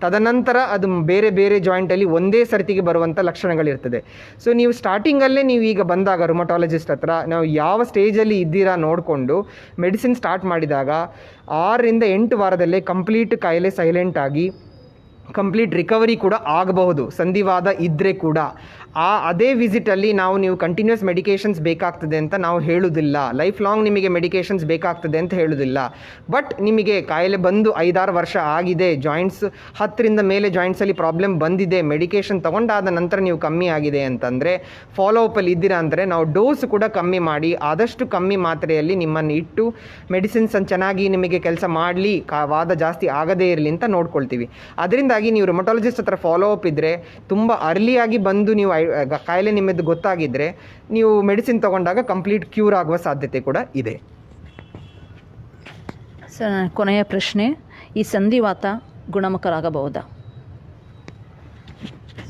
ತದನಂತರ ಅದು ಬೇರೆ ಬೇರೆ ಜಾಯಿಂಟಲ್ಲಿ ಒಂದೇ ಸರ್ತಿಗೆ ಬರುವಂಥ ಲಕ್ಷಣಗಳಿರ್ತದೆ. ಸೊ ನೀವು ಸ್ಟಾರ್ಟಿಂಗಲ್ಲೇ ನೀವು ಈಗ ಬಂದಾಗ ರುಮಟಾಲಜಿಸ್ಟ್ ಹತ್ರ ನಾವು ಯಾವ ಸ್ಟೇಜಲ್ಲಿ ಇದ್ದೀರಾ ನೋಡಿಕೊಂಡು ಮೆಡಿಸಿನ್ ಸ್ಟಾರ್ಟ್ ಮಾಡಿದಾಗ 6ರಿಂದ 8 ವಾರದಲ್ಲೇ ಕಂಪ್ಲೀಟ್ ಕಾಯಿಲೆ ಸೈಲೆಂಟ್ ಆಗಿ ಕಂಪ್ಲೀಟ್ ರಿಕವರಿ ಕೂಡ ಆಗಬಹುದು ಸಂಧಿವಾದ ಇದ್ದರೆ ಕೂಡ. ಅದೇ ವಿಸಿಟಲ್ಲಿ ನೀವು ಕಂಟಿನ್ಯೂಸ್ ಮೆಡಿಕೇಷನ್ಸ್ ಬೇಕಾಗ್ತದೆ ಅಂತ ನಾವು ಹೇಳುವುದಿಲ್ಲ, ಲೈಫ್ ಲಾಂಗ್ ನಿಮಗೆ ಮೆಡಿಕೇಷನ್ಸ್ ಬೇಕಾಗ್ತದೆ ಅಂತ ಹೇಳುವುದಿಲ್ಲ. ಬಟ್ ನಿಮಗೆ ಕಾಯಿಲೆ ಬಂದು 5-6 ವರ್ಷ ಆಗಿದೆ, ಜಾಯಿಂಟ್ಸ್ 10ರಿಂದ ಮೇಲೆ ಜಾಯಿಂಟ್ಸಲ್ಲಿ ಪ್ರಾಬ್ಲಮ್ ಬಂದಿದೆ, ಮೆಡಿಕೇಷನ್ ತೊಗೊಂಡಾದ ನಂತರ ನೀವು ಕಮ್ಮಿ ಆಗಿದೆ ಅಂತಂದರೆ, ಫಾಲೋಅಪಲ್ಲಿ ಇದ್ದೀರಾ ಅಂದರೆ ನಾವು ಡೋಸ್ ಕೂಡ ಕಮ್ಮಿ ಮಾಡಿ ಆದಷ್ಟು ಕಮ್ಮಿ ಮಾತ್ರೆಯಲ್ಲಿ ನಿಮ್ಮನ್ನು ಇಟ್ಟು ಮೆಡಿಸಿನ್ಸನ್ನು ಚೆನ್ನಾಗಿ ನಿಮಗೆ ಕೆಲಸ ಮಾಡಲಿ, ವಾದ ಜಾಸ್ತಿ ಆಗದೇ ಇರಲಿ ಅಂತ ನೋಡ್ಕೊಳ್ತೀವಿ. ಅದರಿಂದಾಗಿ ನೀವು ರುಮಟಾಲಜಿಸ್ಟ್ ಹತ್ರ ಫಾಲೋಅಪ್ ಇದ್ದರೆ ತುಂಬ ಅರ್ಲಿಯಾಗಿ ಬಂದು ನೀವು ಕಾಯಿಲೆ ನಿಮ್ಮದು ಗೊತ್ತಾಗಿದ್ದರೆ ನೀವು ಮೆಡಿಸಿನ್ ತಗೊಂಡಾಗ ಕಂಪ್ಲೀಟ್ ಕ್ಯೂರ್ ಆಗುವ ಸಾಧ್ಯತೆ ಕೂಡ ಇದೆ. ಸರ್, ಕೊನೆಯ ಪ್ರಶ್ನೆ, ಈ ಸಂಧಿವಾತ ಗುಣಮುಖರಾಗಬಹುದಾ?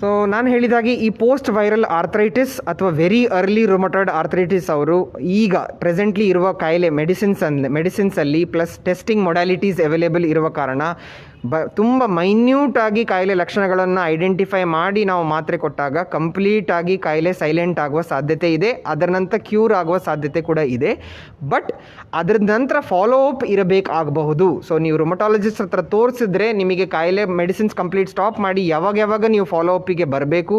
ಸೊ ನಾನು ಹೇಳಿದಾಗೆ ಈ ಪೋಸ್ಟ್ ವೈರಲ್ ಆರ್ಥರೈಟಿಸ್ ಅಥವಾ ವೆರಿ ಅರ್ಲಿ ರುಮಟಾಯ್ಡ್ ಆರ್ಥರೈಟಿಸ್ ಅವರು ಈಗ ಪ್ರೆಸೆಂಟ್ಲಿ ಇರುವ ಕಾಯಿಲೆ ಮೆಡಿಸಿನ್ಸಲ್ಲಿ ಪ್ಲಸ್ ಟೆಸ್ಟಿಂಗ್ ಮೊಡ್ಯಾಲಿಟೀಸ್ ಅವೈಲೇಬಲ್ ಇರುವ ಕಾರಣ ತುಂಬ ಮೈನ್ಯೂಟಾಗಿ ಕಾಯಿಲೆ ಲಕ್ಷಣಗಳನ್ನು ಐಡೆಂಟಿಫೈ ಮಾಡಿ ನಾವು ಮಾತ್ರೆ ಕೊಟ್ಟಾಗ ಕಂಪ್ಲೀಟಾಗಿ ಕಾಯಿಲೆ ಸೈಲೆಂಟ್ ಆಗುವ ಸಾಧ್ಯತೆ ಇದೆ. ಅದರ ನಂತರ ಕ್ಯೂರ್ ಆಗುವ ಸಾಧ್ಯತೆ ಕೂಡ ಇದೆ. ಬಟ್ ಅದರ ನಂತರ ಫಾಲೋಅಪ್ ಇರಬೇಕಾಗಬಹುದು. ಸೊ ನೀವು ರುಮಟಾಲಜಿಸ್ಟ್ ಹತ್ರ ತೋರಿಸಿದ್ರೆ ನಿಮಗೆ ಕಾಯಿಲೆ ಮೆಡಿಸಿನ್ಸ್ ಕಂಪ್ಲೀಟ್ ಸ್ಟಾಪ್ ಮಾಡಿ ಯಾವಾಗ ನೀವು ಫಾಲೋಅಪ್ಪಿಗೆ ಬರಬೇಕು.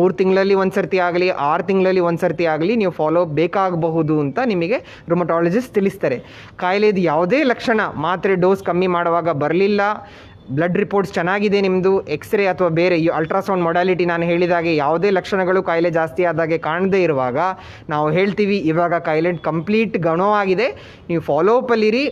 3 ತಿಂಗಳಲ್ಲಿ ಒಂದು ಸರ್ತಿ ಆಗಲಿ 6 ತಿಂಗಳಲ್ಲಿ ಒಂದು ಸರ್ತಿ ಆಗಲಿ ನೀವು ಫಾಲೋಅಪ್ ಬೇಕಾಗಬಹುದು ಅಂತ ನಿಮಗೆ ರುಮಟಾಲಜಿಸ್ಟ್ ತಿಳಿಸ್ತಾರೆ. ಕಾಯಿಲೆದು ಯಾವುದೇ ಲಕ್ಷಣ ಮಾತ್ರೆ ಡೋಸ್ ಕಮ್ಮಿ ಮಾಡುವಾಗ ಬರಲಿಲ್ಲ, ಬ್ಲಡ್ ರಿಪೋರ್ಟ್ಸ್ ಚೆನ್ನಾಗಿದೆ, ನಿಮ್ಮದು ಎಕ್ಸ್ರೇ ಅಥವಾ ಬೇರೆ ಅಲ್ಟ್ರಾಸೌಂಡ್ ಮೊಡ್ಯಾಲಿಟಿ ನಾನು ಹೇಳಿದಾಗೆ ಯಾವುದೇ ಲಕ್ಷಣಗಳು ಕಾಯಿಲೆ ಜಾಸ್ತಿ ಆದಾಗೆ ಕಾಣದೇ ಇರುವಾಗ ನಾವು ಹೇಳ್ತೀವಿ ಇವಾಗ ಕಾಯಿಲೆ ಕಂಪ್ಲೀಟ್ ಗುಣವಾಗಿದೆ, ನೀವು ಫಾಲೋಅಪಲ್ಲಿರಿ,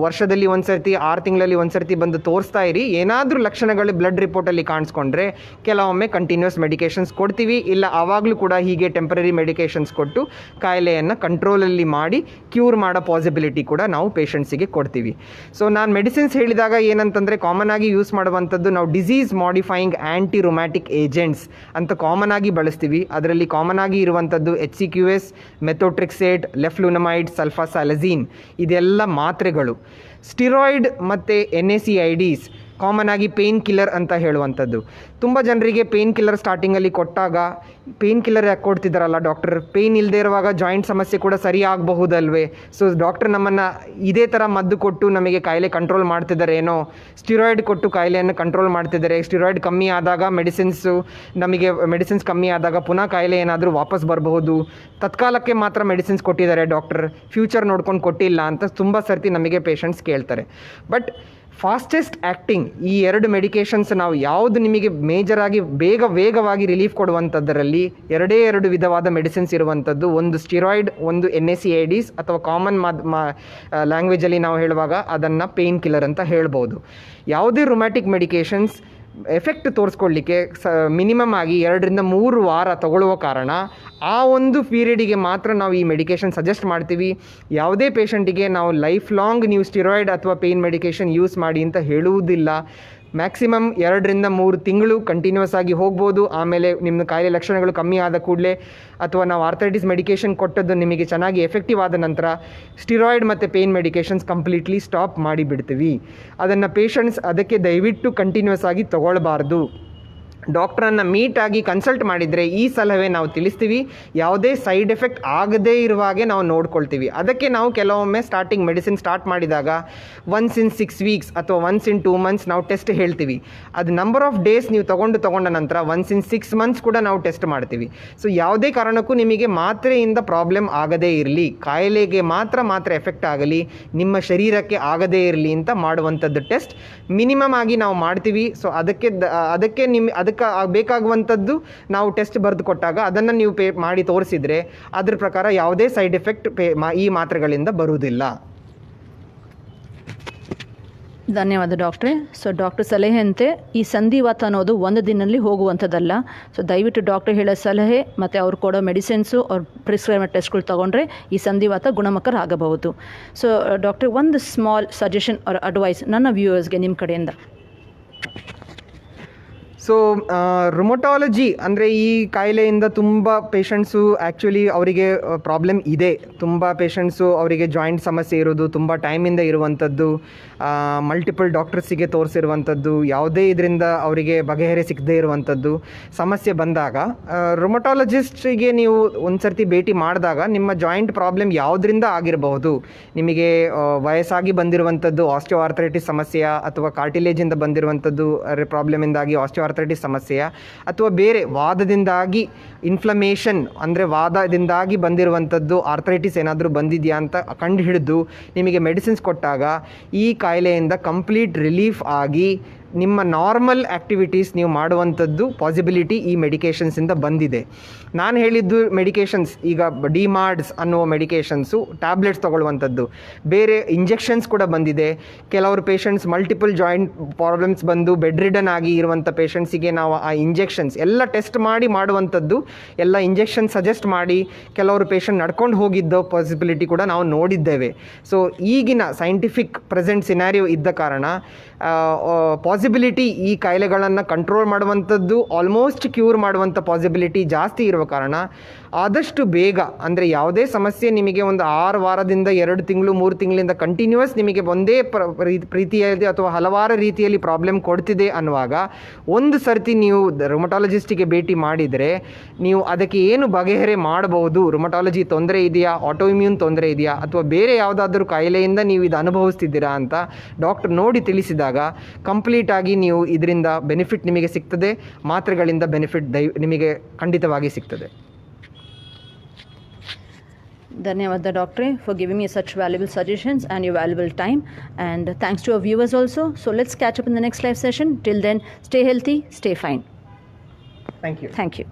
ವರ್ಷದಲ್ಲಿ ಒಂದು ಸರ್ತಿ 6 ತಿಂಗಳಲ್ಲಿ ಒಂದು ಸರ್ತಿ ಬಂದು ತೋರಿಸ್ತಾ ಇರಿ. ಏನಾದರೂ ಲಕ್ಷಣಗಳು ಬ್ಲಡ್ ರಿಪೋರ್ಟಲ್ಲಿ ಕಾಣಿಸ್ಕೊಂಡ್ರೆ ಕೆಲವೊಮ್ಮೆ ಕಂಟಿನ್ಯೂಸ್ ಮೆಡಿಕೇಷನ್ಸ್ ಕೊಡ್ತೀವಿ, ಇಲ್ಲ ಆವಾಗಲೂ ಕೂಡ ಹೀಗೆ ಟೆಂಪರರಿ ಮೆಡಿಕೇಷನ್ಸ್ ಕೊಟ್ಟು ಕಾಯಿಲೆಯನ್ನು ಕಂಟ್ರೋಲಲ್ಲಿ ಮಾಡಿ ಕ್ಯೂರ್ ಮಾಡೋ ಪಾಸಿಬಿಲಿಟಿ ಕೂಡ ನಾವು ಪೇಷಂಟ್ಸಿಗೆ ಕೊಡ್ತೀವಿ. ಸೊ ನಾನು ಮೆಡಿಸಿನ್ಸ್ ಹೇಳಿದಾಗ ಏನಂತಂದರೆ ಕಾಮನ್ ಆಗಿ ಯೂಸ್ ಮಾಡುವಂಥದ್ದು ನಾವು ಡಿಸೀಸ್ ಮಾಡಿಫೈಯಿಂಗ್ ಆ್ಯಂಟಿ ರೊಮ್ಯಾಟಿಕ್ ಏಜೆಂಟ್ಸ್ ಅಂತ ಕಾಮನ್ ಆಗಿ ಬಳಸ್ತೀವಿ. ಅದರಲ್ಲಿ ಕಾಮನ್ ಆಗಿ ಇರುವಂಥದ್ದು HCQS, ಮೆಥೋಟ್ರಿಕ್ಸೇಟ್, ಲೆಫ್ಲುನಮೈಡ್, ಸಲ್ಫಾಸಾಲಝೀನ್ ಇದೆಲ್ಲ ಮಾತ್ರೆಗಳು. ಸ್ಟಿರಾಯ್ಡ್ ಮತ್ತು NSAIDs ಕಾಮನ್ ಆಗಿ ಪೇನ್ ಕಿಲ್ಲರ್ ಅಂತ ಹೇಳುವಂಥದ್ದು. ತುಂಬ ಜನರಿಗೆ ಪೇನ್ ಕಿಲ್ಲರ್ ಸ್ಟಾರ್ಟಿಂಗಲ್ಲಿ ಕೊಟ್ಟಾಗ ಪೇನ್ ಕಿಲ್ಲರ್ ಯಾಕೆ ಕೊಡ್ತಿದ್ದಾರಲ್ಲ ಡಾಕ್ಟರ್, ಪೇನ್ ಇಲ್ಲದೆ ಇರುವಾಗ ಜಾಯಿಂಟ್ ಸಮಸ್ಯೆ ಕೂಡ ಸರಿ ಆಗಬಹುದಲ್ವೇ, ಸೊ ಡಾಕ್ಟರ್ ನಮ್ಮನ್ನು ಇದೇ ಥರ ಮದ್ದು ಕೊಟ್ಟು ನಮಗೆ ಕಾಯಿಲೆ ಕಂಟ್ರೋಲ್ ಮಾಡ್ತಿದ್ದಾರೆ ಏನೋ, ಸ್ಟಿರಾಯ್ಡ್ ಕೊಟ್ಟು ಕಾಯಿಲೆಯನ್ನು ಕಂಟ್ರೋಲ್ ಮಾಡ್ತಿದ್ದಾರೆ, ಸ್ಟಿರಾಯ್ಡ್ ಕಮ್ಮಿ ಆದಾಗ ಮೆಡಿಸಿನ್ಸ್ ಕಮ್ಮಿ ಆದಾಗ ಪುನಃ ಕಾಯಿಲೆ ಏನಾದರೂ ವಾಪಸ್ ಬರಬಹುದು, ತತ್ಕಾಲಕ್ಕೆ ಮಾತ್ರ ಮೆಡಿಸಿನ್ಸ್ ಕೊಟ್ಟಿದ್ದಾರೆ ಡಾಕ್ಟರ್, ಫ್ಯೂಚರ್ ನೋಡ್ಕೊಂಡು ಕೊಟ್ಟಿಲ್ಲ ಅಂತ ತುಂಬ ಸರ್ತಿ ನಮಗೆ ಪೇಷಂಟ್ಸ್ ಕೇಳ್ತಾರೆ. ಬಟ್ ಫಾಸ್ಟೆಸ್ಟ್ ಆ್ಯಕ್ಟಿಂಗ್ ಈ 2 ಮೆಡಿಕೇಷನ್ಸ್ ನಾವು ಯಾವುದು ನಿಮಗೆ ಮೇಜರಾಗಿ ವೇಗವಾಗಿ ರಿಲೀಫ್ ಕೊಡುವಂಥದ್ದರಲ್ಲಿ 2 ವಿಧವಾದ ಮೆಡಿಸಿನ್ಸ್ ಇರುವಂಥದ್ದು. ಒಂದು ಸ್ಟಿರಾಯ್ಡ್, ಒಂದು NSAIDs ಅಥವಾ ಕಾಮನ್ ಲ್ಯಾಂಗ್ವೇಜಲ್ಲಿ ನಾವು ಹೇಳುವಾಗ ಅದನ್ನು ಪೇನ್ ಕಿಲ್ಲರ್ ಅಂತ ಹೇಳ್ಬೋದು. ಯಾವುದೇ ರೊಮ್ಯಾಟಿಕ್ ಮೆಡಿಕೇಷನ್ಸ್ ಎಫೆಕ್ಟ್ ತೋರಿಸ್ಕೊಳ್ಳಿಕ್ಕೆ ಮಿನಿಮಮ್ ಆಗಿ 2ರಿಂದ 3 ವಾರ ತಗೊಳ್ಳುವ ಕಾರಣ ಆ ಒಂದು ಪೀರಿಯಡಿಗೆ ಮಾತ್ರ ನಾವು ಈ ಮೆಡಿಕೇಷನ್ ಸಜೆಸ್ಟ್ ಮಾಡ್ತೀವಿ. ಯಾವುದೇ ಪೇಷಂಟಿಗೆ ನಾವು ಲೈಫ್ ಲಾಂಗ್ ನೀವು ಸ್ಟಿರಾಯ್ಡ್ ಅಥವಾ ಪೇನ್ ಮೆಡಿಕೇಷನ್ ಯೂಸ್ ಮಾಡಿ ಅಂತ ಹೇಳುವುದಿಲ್ಲ. ಮ್ಯಾಕ್ಸಿಮಮ್ 2ರಿಂದ 3 ತಿಂಗಳು ಕಂಟಿನ್ಯೂಸ್ ಆಗಿ ಹೋಗ್ಬೋದು. ಆಮೇಲೆ ನಿಮ್ಮ ಕಾಯಿಲೆ ಲಕ್ಷಣಗಳು ಕಮ್ಮಿ ಆದ ಕೂಡಲೇ ಅಥವಾ ನಾವು ಆರ್ಥರೈಟಿಸ್ ಮೆಡಿಕೇಷನ್ ಕೊಟ್ಟದ್ದು ನಿಮಗೆ ಚೆನ್ನಾಗಿ ಎಫೆಕ್ಟಿವ್ ಆದ ನಂತರ ಸ್ಟಿರಾಯ್ಡ್ ಮತ್ತು ಪೇನ್ ಮೆಡಿಕೇಷನ್ಸ್ ಕಂಪ್ಲೀಟ್ಲಿ ಸ್ಟಾಪ್ ಮಾಡಿಬಿಡ್ತೀವಿ. ಅದನ್ನು ಪೇಷಂಟ್ಸ್ ಅದಕ್ಕೆ ದಯವಿಟ್ಟು ಕಂಟಿನ್ಯೂಸ್ ಆಗಿ ತಗೊಳ್ಬಾರ್ದು. ಡಾಕ್ಟ್ರನ್ನು ಮೀಟಾಗಿ ಕನ್ಸಲ್ಟ್ ಮಾಡಿದರೆ ಈ ಸಲಹೆ ನಾವು ತಿಳಿಸ್ತೀವಿ. ಯಾವುದೇ ಸೈಡ್ ಎಫೆಕ್ಟ್ ಆಗದೇ ಇರುವಾಗೆ ನಾವು ನೋಡ್ಕೊಳ್ತೀವಿ. ಅದಕ್ಕೆ ನಾವು ಕೆಲವೊಮ್ಮೆ ಸ್ಟಾರ್ಟಿಂಗ್ ಮೆಡಿಸಿನ್ ಸ್ಟಾರ್ಟ್ ಮಾಡಿದಾಗ ಒನ್ಸ್ ಇನ್ 6 ವೀಕ್ಸ್ ಅಥವಾ ಒನ್ಸ್ ಇನ್ 2 ಮಂತ್ಸ್ ನಾವು ಟೆಸ್ಟ್ ಹೇಳ್ತೀವಿ. ಅದು ನಂಬರ್ ಆಫ್ ಡೇಸ್ ನೀವು ತಗೊಂಡ ನಂತರ ಒನ್ಸ್ ಇನ್ 6 ಮಂತ್ಸ್ ಕೂಡ ನಾವು ಟೆಸ್ಟ್ ಮಾಡ್ತೀವಿ. ಸೊ ಯಾವುದೇ ಕಾರಣಕ್ಕೂ ನಿಮಗೆ ಮಾತ್ರೆಯಿಂದ ಪ್ರಾಬ್ಲಮ್ ಆಗದೇ ಇರಲಿ, ಕಾಯಿಲೆಗೆ ಮಾತ್ರ ಎಫೆಕ್ಟ್ ಆಗಲಿ, ನಿಮ್ಮ ಶರೀರಕ್ಕೆ ಆಗದೇ ಇರಲಿ ಅಂತ ಮಾಡುವಂಥದ್ದು ಟೆಸ್ಟ್ ಮಿನಿಮಮ್ ಆಗಿ ನಾವು ಮಾಡ್ತೀವಿ. ಸೊ ಅದಕ್ಕೆ ಬೇಕಾಗುವಂಥದ್ದು ನಾವು ಟೆಸ್ಟ್ ಬರೆದು ಕೊಟ್ಟಾಗ ಅದನ್ನು ನೀವು ಮಾಡಿ ತೋರಿಸಿದರೆ ಅದ್ರ ಪ್ರಕಾರ ಯಾವುದೇ ಸೈಡ್ ಎಫೆಕ್ಟ್ ಈ ಮಾತ್ರೆಗಳಿಂದ ಬರುವುದಿಲ್ಲ. ಧನ್ಯವಾದ ಡಾಕ್ಟ್ರೆ. ಸೊ ಡಾಕ್ಟರ್ ಸಲಹೆಯಂತೆ ಈ ಸಂಧಿವಾತ ಅನ್ನೋದು ಒಂದು ದಿನದಲ್ಲಿ ಹೋಗುವಂಥದ್ದಲ್ಲ. ಸೊ ದಯವಿಟ್ಟು ಡಾಕ್ಟರ್ ಹೇಳೋ ಸಲಹೆ ಮತ್ತು ಅವ್ರು ಕೊಡೋ ಮೆಡಿಸಿನ್ಸು ಅವ್ರ ಪ್ರಿಸ್ಕ್ರೈಬ್ ಟೆಸ್ಟ್ಗಳು ತೊಗೊಂಡ್ರೆ ಈ ಸಂಧಿವಾತ ಗುಣಮುಖರಾಗಬಹುದು. ಸೊ ಡಾಕ್ಟ್ರೆ, ಒಂದು ಸ್ಮಾಲ್ ಸಜೆಷನ್ ಆರ್ ಅಡ್ವೈಸ್ ನನ್ನ ವ್ಯೂವರ್ಸ್ಗೆ ನಿಮ್ಮ ಕಡೆಯಿಂದ. ಸೊ ರುಮಟಾಲಜಿ ಅಂದರೆ ಈ ಕಾಯಿಲೆಯಿಂದ ತುಂಬ ಪೇಷಂಟ್ಸು ಆ್ಯಕ್ಚುಲಿ ಅವರಿಗೆ ಪ್ರಾಬ್ಲಮ್ ಇದೆ. ತುಂಬ ಪೇಷಂಟ್ಸು ಅವರಿಗೆ ಜಾಯಿಂಟ್ ಸಮಸ್ಯೆ ಇರೋದು, ತುಂಬ ಟೈಮಿಂದ ಇರುವಂಥದ್ದು, ಮಲ್ಟಿಪಲ್ ಡಾಕ್ಟರ್ಸಿಗೆ ತೋರಿಸಿರುವಂಥದ್ದು, ಯಾವುದೇ ಇದರಿಂದ ಅವರಿಗೆ ಬಗೆಹರೆ ಸಿಗದೇ ಇರುವಂಥದ್ದು ಸಮಸ್ಯೆ ಬಂದಾಗ ರುಮಟಾಲಜಿಸ್ಟಿಗೆ ನೀವು ಒಂದು ಸರ್ತಿ ಭೇಟಿ ಮಾಡಿದಾಗ ನಿಮ್ಮ ಜಾಯಿಂಟ್ ಪ್ರಾಬ್ಲಮ್ ಯಾವುದರಿಂದ ಆಗಿರಬಹುದು, ನಿಮಗೆ ವಯಸ್ಸಾಗಿ ಬಂದಿರುವಂಥದ್ದು ಆಸ್ಟಿಯೋಆರ್ಥರೈಟಿಸ್ ಸಮಸ್ಯೆಯ, ಅಥವಾ ಕಾರ್ಟಿಲೇಜಿಂದ ಬಂದಿರುವಂಥದ್ದು ಪ್ರಾಬ್ಲಮಿಂದಾಗಿ ಆಸ್ಟಿಯೋಆರ್ಥರೈಟಿಸ್ ಸಮಸ್ಯೆಯ, ಅಥವಾ ಬೇರೆ ವಾದದಿಂದಾಗಿ ಇನ್ಫ್ಲಮೇಷನ್ ಅಂದರೆ ವಾದದಿಂದಾಗಿ ಬಂದಿರುವಂಥದ್ದು ಆರ್ಥರೈಟಿಸ್ ಏನಾದರೂ ಬಂದಿದೆಯಾ ಅಂತ ಕಂಡು ಹಿಡಿದು ನಿಮಗೆ ಮೆಡಿಸಿನ್ಸ್ ಕೊಟ್ಟಾಗ ಈ ಕಾಯಿಲೆಯಿಂದ ಕಂಪ್ಲೀಟ್ ರಿಲೀಫ್ ಆಗಿ ನಿಮ್ಮ ನಾರ್ಮಲ್ ಆ್ಯಕ್ಟಿವಿಟೀಸ್ ನೀವು ಮಾಡುವಂಥದ್ದು ಪಾಸಿಬಿಲಿಟಿ ಈ ಮೆಡಿಕೇಷನ್ಸಿಂದ ಬಂದಿದೆ. ನಾನು ಹೇಳಿದ್ದು ಮೆಡಿಕೇಷನ್ಸ್, ಈಗ ಡಿಮಾರ್ಡ್ಸ್ ಅನ್ನುವ ಮೆಡಿಕೇಷನ್ಸು ಟ್ಯಾಬ್ಲೆಟ್ಸ್ ತೊಗೊಳ್ಳುವಂಥದ್ದು, ಬೇರೆ ಇಂಜೆಕ್ಷನ್ಸ್ ಕೂಡ ಬಂದಿದೆ. ಕೆಲವರು ಪೇಷಂಟ್ಸ್ ಮಲ್ಟಿಪಲ್ ಜಾಯಿಂಟ್ ಪ್ರಾಬ್ಲಮ್ಸ್ ಬಂದು ಬೆಡ್ ರಿಡನ್ ಆಗಿ ಇರುವಂಥ ಪೇಷಂಟ್ಸಿಗೆ ನಾವು ಆ ಇಂಜೆಕ್ಷನ್ಸ್ ಎಲ್ಲ ಟೆಸ್ಟ್ ಮಾಡಿ ಮಾಡುವಂಥದ್ದು, ಎಲ್ಲ ಇಂಜೆಕ್ಷನ್ ಸಜೆಸ್ಟ್ ಮಾಡಿ ಕೆಲವರು ಪೇಷಂಟ್ ನಡ್ಕೊಂಡು ಹೋಗಿದ್ದೋ ಪಾಸಿಬಿಲಿಟಿ ಕೂಡ ನಾವು ನೋಡಿದ್ದೇವೆ. ಸೊ ಈಗಿನ ಸೈಂಟಿಫಿಕ್ ಪ್ರೆಸೆಂಟ್ ಸಿನಾರಿಯೋ ಇದ್ದ ಕಾರಣ ಪಾಸಿಬಿಲಿಟಿ ಈ ಕಾಯಿಲೆಗಳನ್ನು ಕಂಟ್ರೋಲ್ ಮಾಡುವಂಥದ್ದು, ಆಲ್ಮೋಸ್ಟ್ ಕ್ಯೂರ್ ಮಾಡುವಂಥ ಪಾಸಿಬಿಲಿಟಿ ಜಾಸ್ತಿ ಇರುವ ಕಾರಣ ಆದಷ್ಟು ಬೇಗ, ಅಂದರೆ ಯಾವುದೇ ಸಮಸ್ಯೆ ನಿಮಗೆ ಒಂದು 6 ವಾರದಿಂದ 2 ತಿಂಗಳು 3 ತಿಂಗಳಿಂದ ಕಂಟಿನ್ಯೂಸ್ ನಿಮಗೆ ಒಂದೇ ರೀತಿಯಲ್ಲಿ ಅಥವಾ ಹಲವಾರು ರೀತಿಯಲ್ಲಿ ಪ್ರಾಬ್ಲಮ್ ಕೊಡ್ತಿದೆ ಅನ್ನುವಾಗ ಒಂದು ಸರ್ತಿ ನೀವು ರುಮಟಾಲಜಿಸ್ಟಿಗೆ ಭೇಟಿ ಮಾಡಿದರೆ ನೀವು ಅದಕ್ಕೆ ಏನು ಬಗೆಹರೆ ಮಾಡಬಹುದು, ರುಮಟಾಲಜಿ ತೊಂದರೆ ಇದೆಯಾ, ಆಟೋಇಮ್ಯೂನ್ ತೊಂದರೆ ಇದೆಯಾ, ಅಥವಾ ಬೇರೆ ಯಾವುದಾದ್ರೂ ಕಾಯಿಲೆಯಿಂದ ನೀವು ಇದು ಅನುಭವಿಸ್ತಿದ್ದೀರಾ ಅಂತ ಡಾಕ್ಟರ್ ನೋಡಿ ತಿಳಿಸಿದಾಗ ಕಂಪ್ಲೀಟಾಗಿ ನೀವು ಇದರಿಂದ ಬೆನಿಫಿಟ್ ನಿಮಗೆ ಸಿಗ್ತದೆ, ಮಾತ್ರೆಗಳಿಂದ ಬೆನಿಫಿಟ್ ನಿಮಗೆ ಖಂಡಿತವಾಗಿ ಸಿಗ್ತದೆ. Dhanyawad doctor for giving me such valuable suggestions and your valuable time, and thanks to our viewers also. So let's catch up in the next live session. Till then, stay healthy, stay fine. Thank you. Thank you.